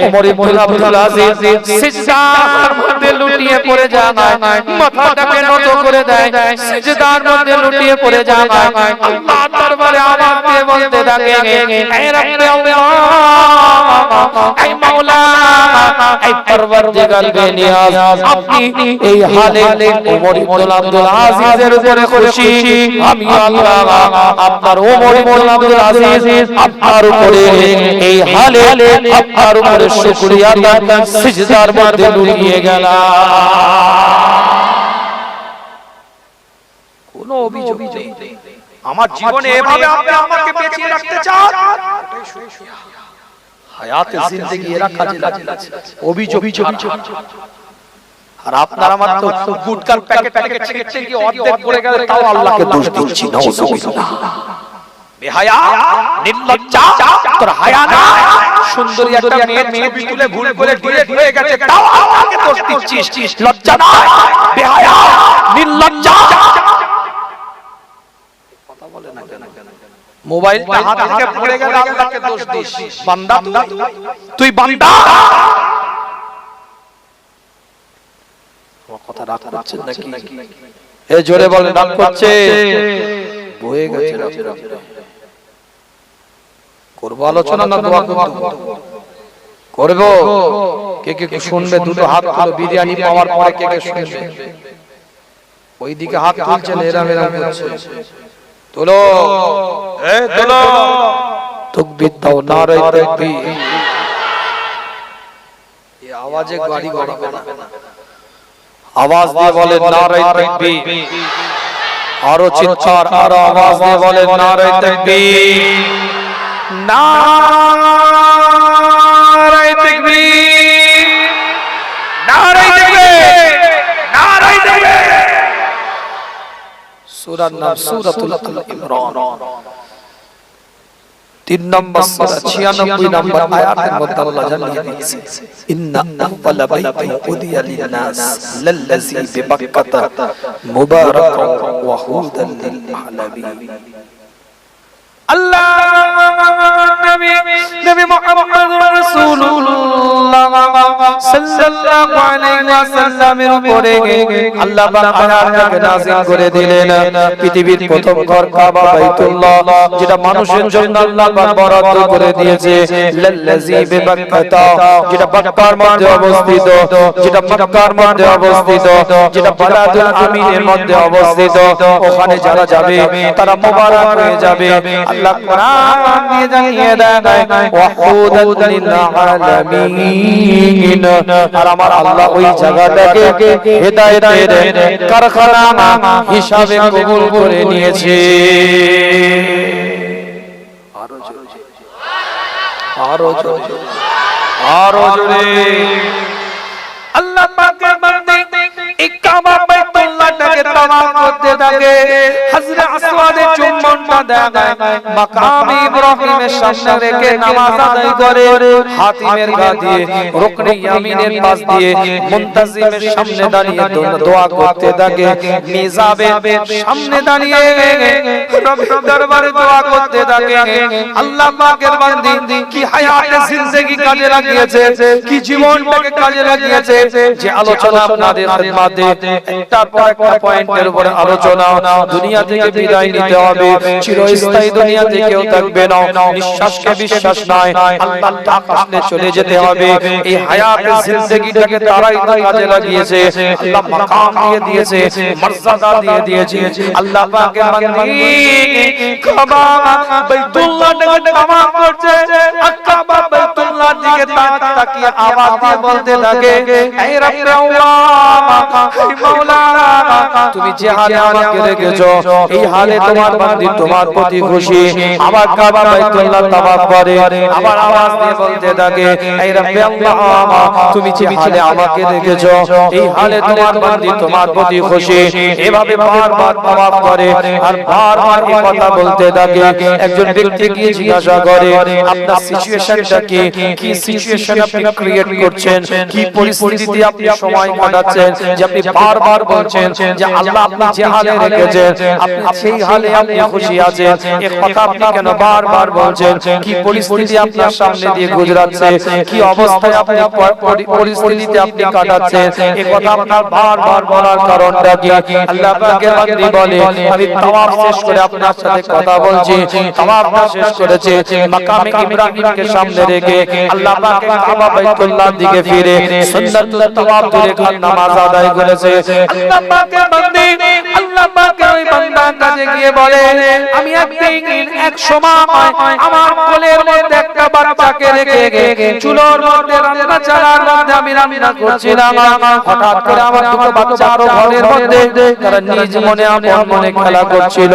ওমর ইবনে আব্দুল আজিজ সিজদার মধ্যে লুটিয়ে পড়ে যায়, মাথাটাকে নত করে দেয়, সিজদার মধ্যে লুটিয়ে পড়ে যায়, আল্লাহর দরবারে আওয়াজ দিয়ে বলতে থাকে, হে রব্বে আল্লাহ, হে মাওলা, হে পরওয়ারদিগার বেনিয়াজ, আপনি এই হালে ওমর ইবনে আব্দুল আজিজের উপরে খুশি, আমি আল্লাহ আপনার ওমর ইবনে আব্দুল আজিজ আপনার উপরে এই হালে আপনার উপরে শুকরিয়া আদায় সিজদার মধ্যে লুটিয়ে গেলাম। কোনো অভিযোগ নেই, আমার জীবনে এভাবে আপনি আমাকে বেঁচিয়ে রাখতে চান, হায়াতে জিন্দেগি এরা কাজে লাগছে, অভিযোগ। আর আপনার আমার তো গুটকার প্যাকেট ছিঁড়তে গিয়ে অর্ধেক পড়ে গেলে তাও আল্লাহকে দোষ দিচ্ছি, নাউজুবিল্লাহ। বেহায়া, নির্লজ্জা, তোর হায়া না, সুন্দরী একটা মেয়ের ছবি তুলে ভুল করে ডিলিট হয়ে গেছে, তাও আল্লাহকে দোষ দিচ্ছিস, লজ্জা না, বেহায়া, নির্লজ্জা। কথা বলে না কেন? মোবাইলটা হাত থেকে পড়ে গেলে আল্লাহকে দোষ দিস, বান্দা তুই বান্দা। কথা রাগ করছেন নাকি? এ জোরে বলেন, রাগ করছে? বয়ে গেছে। করবো আলোচনা না দোয়া করবো? কে কে শুনবে? দুটো হাত তুলো। বিরিয়ানি পাওয়ার পরে কে কে শুনবে? ওইদিকে হাত তুলছেন, এরা মেরা করছে। তোলো, তোলো, তাকবীর দাও, নারে তাকবীর। এই আওয়াজে গাড়ি গড়াবে না, আওয়াজ দিয়ে বলেন নারে তাকবীর। আরো চিৎকার, আরো আওয়াজ দিয়ে বলেন নারে তাকবীর, নারে তাকবীর, নারে তাকবীর, নারে তাকবীর। সূরার নাম সূরাতুল ইমরান, 3 নম্বর সূরা 96 নম্বর আয়াতের মধ্যে আল্লাহ জানিয়ে দিয়েছে, ইন্না আউওয়ালা বাইতিন উদিয়া লিন-নাস লাল্লাযী বিবাক্কাতা মুবারাকান ওয়া হুদান লিল আলামিন। আল্লাহ নবী মুহাম্মদুর রাসূলুল্লাহ সাল্লাল্লাহু আলাইহি ওয়াসাল্লামের উপরে আল্লাহ পাক আয়াতকে নাযিল করে দিলেন। পৃথিবীর প্রথম ঘর কাবা বাইতুল্লাহ, যেটা মানুষের জন্য আল্লাহ পাক বরাদ্দ করে দিয়েছে, লাল্লাযী বিবাক্কাতা, যেটা মক্কার মধ্যে অবস্থিত, যেটা মক্কার মধ্যে অবস্থিত, যেটা বালাদুল আমিনের মধ্যে অবস্থিত। ওখানে যারা যাবে তারা মুবারক হয়ে যাবে। আল্লাহ কোরআন দিয়ে জানিয়ে দেয়, ওয়াহুদান লিল আলামিন। আর আমার আল্লাহ ওই জায়গাটাকে হেদায়েতের কারখানা হিসাবে কবুল করে নিয়েছে। আরো জোরে, আরো জোরে। আল্লাহ পাকের বান্দা এই কাবা বাইতুল্লাহটাকে তাওয়াফ করতে থাকে, হযরত আসওয়াদে চুম্বনটা দেয়, মাকাম ইব্রাহিমের সামনে রেখে নামাজ আদায় করে, হাতিমের গা দিয়ে রুকনে ইয়ামিনের পাশ দিয়ে মুনতাজিমের সামনে দাঁড়িয়ে দোয়া করতে থাকে, মিজাবের সামনে দাঁড়িয়ে রবের দরবারে দোয়া করতে থাকে। আল্লাহ পাকের বান্দী কি হায়াতে জিন্দেগি কাজে লাগিয়েছে, কি জীবনটাকে কাজে লাগিয়েছে, যে আলোচনা আপনার আপনাদের খিদমতে একটার পর একটা পয়েন্টের উপর আলোচনা। দুনিয়া থেকে বিদায় নিতে হবে, চিরস্থায়ী দুনিয়া থেকেও থাকবে না, নিঃশ্বাসকে বিশ্বাস নয়, আল্লাহর ডাক আসলে চলে যেতে হবে। এই হায়াতের জিন্দেগিটাকে তারাই তো কাজে লাগিয়েছে, আল্লাহ মাকাম দিয়ে দিয়েছে, মর্যাদা দিয়ে দিয়েছে। আল্লাহ পাকের বান্দি কাবা বাইতুল্লাহ থেকে তাওয়াফ করছে, কাবা বাইতুল্লাহ দিকে তাকিয়ে আওয়াজ দিয়ে বলতে থাকে, হে রব্বে আল্লাহ, হে মাওলা, তুমি যে হালে আমাকে রেখেছো এই হালে তোমার বান্দি তোমার প্রতি খুশি। আবার কাবা বাইতুল্লাহ তাওয়াফ করে, আবার আওয়াজ দিয়ে বলতে থাকে, হে রব্বে আল্লাহ, তুমি যে হালে আমাকে রেখেছো এই হালে তোমার বান্দি তোমার প্রতি খুশি। এভাবে বারবার তাওয়াফ করে আর বারবার এই কথা বলতে থাকে। একজন ব্যক্তি গিয়ে জিজ্ঞাসা করে, আপনার সিচুয়েশনটা কি সিচুয়েশন আপনি ক্রিয়েট করছেন, কি পরিস্থিতিতে আপনি সময় কাটাচ্ছেন যে আপনি বারবার বলছেন যে আল্লাহ আপনি যে হালে রেখেছেন আপনি সেই হালে আপনি খুশি আছেন। এই কথা আপনি কেন বারবার বলছেন? কি পরিস্থিতি আপনার সামনে দিয়ে গুজরাচ্ছে, কি অবস্থায় আপনি পরিস্থিতিতে আপনি কাটাচ্ছেন, এই কথা আপনার বারবার বলার কারণটা কি? আল্লাহ পাকের বান্দি বলে, আমি তাওয়াফ শেষ করে আপনার সাথে কথা বলছি। তাওয়াফটা শেষ করেছে, মাকামে ইব্রাহিমকে সামনে রেখে আল্লাহ পাক কাবা বাইতুল্লাহর দিকে ফিরে সুন্নাতুল তাওয়াফ ধরে নামাজ আদায় করেছে। আল্লাহ পাকের বান্দি আল্লাহ পাকের ওই বান্দার কাছে গিয়ে বলে, আমি একদিন এক সময় আমার কোলের মধ্যে একটা বাচ্চাকে রেখে চুলোর মধ্যে রান্না চালার মধ্যে আমি রান্না করছিলাম। হঠাৎ করে আমার দুটো বাচ্চা আরো ঘরের মধ্যে তারা নিজ মনে আপন মনে খেলা করছিল।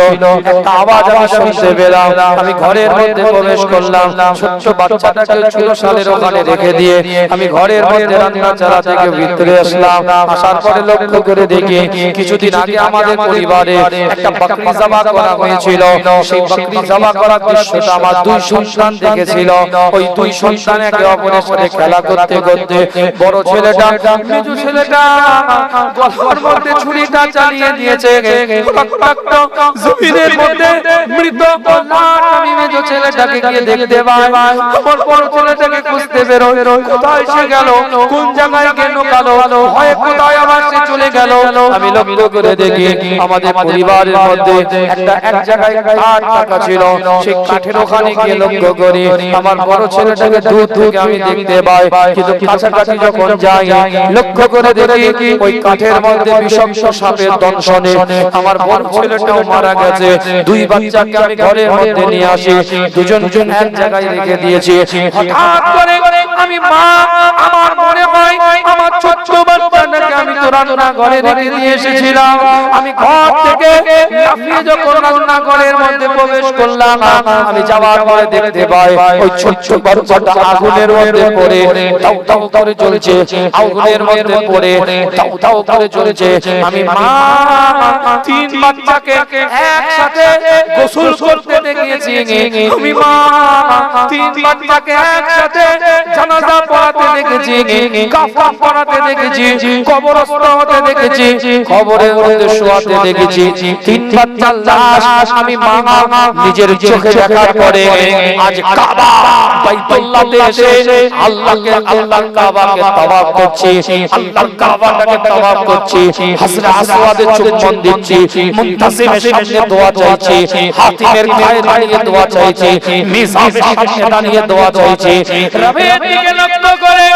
একটা আওয়াজ আমি শুনতে পেলাম, আমি ঘরের মধ্যে প্রবেশ করলাম, ছোট্ট বাচ্চাটাকে চুলো শালের ওখানে রেখে দিয়ে আমি ঘরের মধ্যে রান্না চালা থেকে ভিতরে আসলাম। আসার পরে লক্ষ্য করে দেখি কিছুদিন আগে আমাদের পরিবারে একটা বকরি জবাহ করা হয়েছিল। সেই বকরি জবাহ করার দৃশ্যটা আমার দুই সন্তান দেখেছিল। ওই দুই সন্তান একে অপরের সাথে খেলা করতে করতে বড় ছেলেটা মেজো ছেলেটা গলার মধ্যে ছুরিটা চালিয়ে দিয়েছে। জমিনের মধ্যে মৃত আমি মেজো ছেলেটাকে গিয়ে দেখতে পাই, আমার বড় ছেলেটাকে খুঁজতে বেরোয়, কোথায় সে গেল, কোন জায়গায় গেল কালো হয়, কোথায় আবার সে চলে গেল। আমি লক্ষ্য করে দেখি আমাদের পরিবারের মধ্যে একটা এক জায়গায় কাঠ রাখা ছিল, সেই কাঠের ওখানে গিয়ে লক্ষ্য করি আমার বড় ছেলেটাকে দূর থেকে আমি দেখতে পাই, কিন্তু কাছাকাছি যখন যাই লক্ষ্য করে দেখি ওই কাঠের মধ্যে বিষাক্ত সাপের দংশনে আমার বড় ছেলেটাও মারা গেছে। দুই বাচ্চাকে আমি ঘরের মধ্যে নিয়ে আসি, দুজন এক জায়গায় রেখে দিয়েছি। হঠাৎ করে আমি মা আমার মনে হয় আমার ছোট্ট বাচ্চাটাকে আমি তো রান্না ঘরে রেখে দিয়ে এসেছিলাম। আমি ঘর থেকে লাফিয়ে যখন রান্না ঘরের মধ্যে প্রবেশ করলাম, আমি যাওয়ার পরে দেখতে পাই ওই ছোট্ট বাচ্চাটা আগুনের মধ্যে পড়ে দাউ দাউ করে জ্বলছে, আগুনের মধ্যে পড়ে দাউ দাউ করে জ্বলছে। আমি মা তিন বাচ্চাকে একসাথে গোসল করতে দেখেছি, আমি মা তিন বাচ্চাকে একসাথে জানাজা পড়াতে দেখেছি, কাফন পড়াতে দেখেছি, কবরস্থ হতে দেখেছি, কবরের মধ্যে শোয়াতে দেখেছি। তিন বাচ্চার লাশ আমি মা নিজের চোখে দেখার পরে আজ কাবা বাইতুল্লাহতে এসে আল্লাহর কাবাকে তাওয়াফ করছি, আল্লাহর কাবাটাকে তাওয়াফ করছি, হযরত আসওয়াদের চুম্বন দিচ্ছি, মুনতাসিমের সামনে দোয়া চাইছি, হাতিমের গায়ে দাঁড়িয়ে দোয়া চাইছি, মিজানের সামনে দাঁড়িয়ে দোয়া চাইছি। রবের দিকে লক্ষ্য করে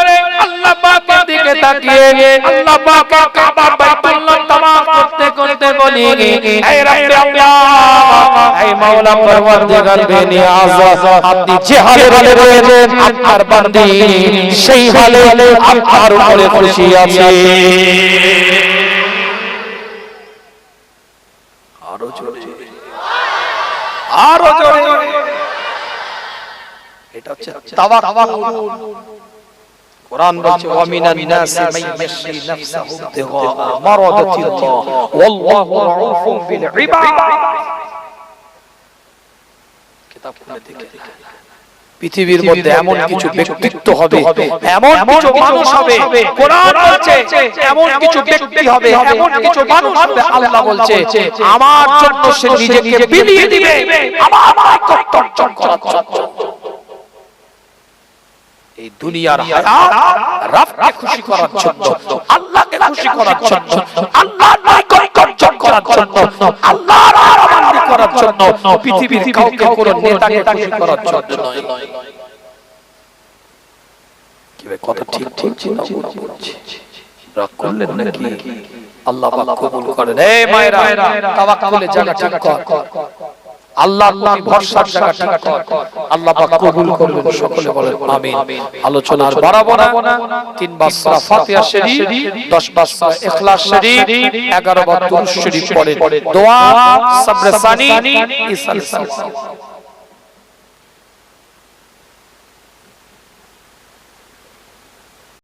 আল্লাহ পাকের দিকে তাকিয়ে আল্লাহ পাকের কাবা বাইতুল্লাহ তাওয়াফ করতে করতে বলি, হে রব্বে আল্লাহ, হে মাওলা পরওয়ারদিগার বেনিয়াজ, আপনি যে হালে রয়েছেন আপনার বান্দি সেই হালে আপনার উপরে খুশি আছে। আরো জোরে, আরো জোরে। এটা হচ্ছে তাওয়াক্কুল। কোরআন বলছে ওয়া মিনান নাসি মাইয়াশরি নাফসাহু ইবতিগা মারাদাতিল্লাহ ওয়াল্লাহু রাউফুন বিল ইবাদ। কিতাব খুলে দেখে পৃথিবীর মধ্যে এমন কিছু ব্যক্তিত্ব হবে, এমন কিছু মানুষ হবে, কোরআন বলছে এমন কিছু ব্যক্তি হবে, এমন কিছু মানুষ হবে, আল্লাহ বলছে আমার জন্য সে নিজেকে বিলিয়ে দিবে আমার কর্তব্য করার জন্য। এই দুনিয়ার হায়াত রবকে খুশি করার জন্য, আল্লাহকে খুশি করার জন্য, আল্লাহর নৈকট্য অর্জন করার জন্য, আল্লাহর আরামান্দি করার জন্য, পৃথিবীর কাউকে কোনো নেতাকে খুশি করার জন্য নয়। কি কথা ঠিক ঠিক ছিল বলছি, রাগ করলেন নাকি? আল্লাহ পাক কবুল করেন। এই মায়েরা, তাওয়াক্কুলের জায়গা ঠিক কর, আল্লাহর প্রতি ভরসার জায়গা ঠিক কর, আল্লাহ পাক কবুল করবেন। সকলে বলেন আমিন। আলোচনার বাড়াবো না। 3 বার সূরা ফাতিহা শরীফ, 10 বার সূরা ইখলাস শরীফ, 11 বার দুরূদ শরীফ পড়ে দোয়া সবরে সানি ইসাল।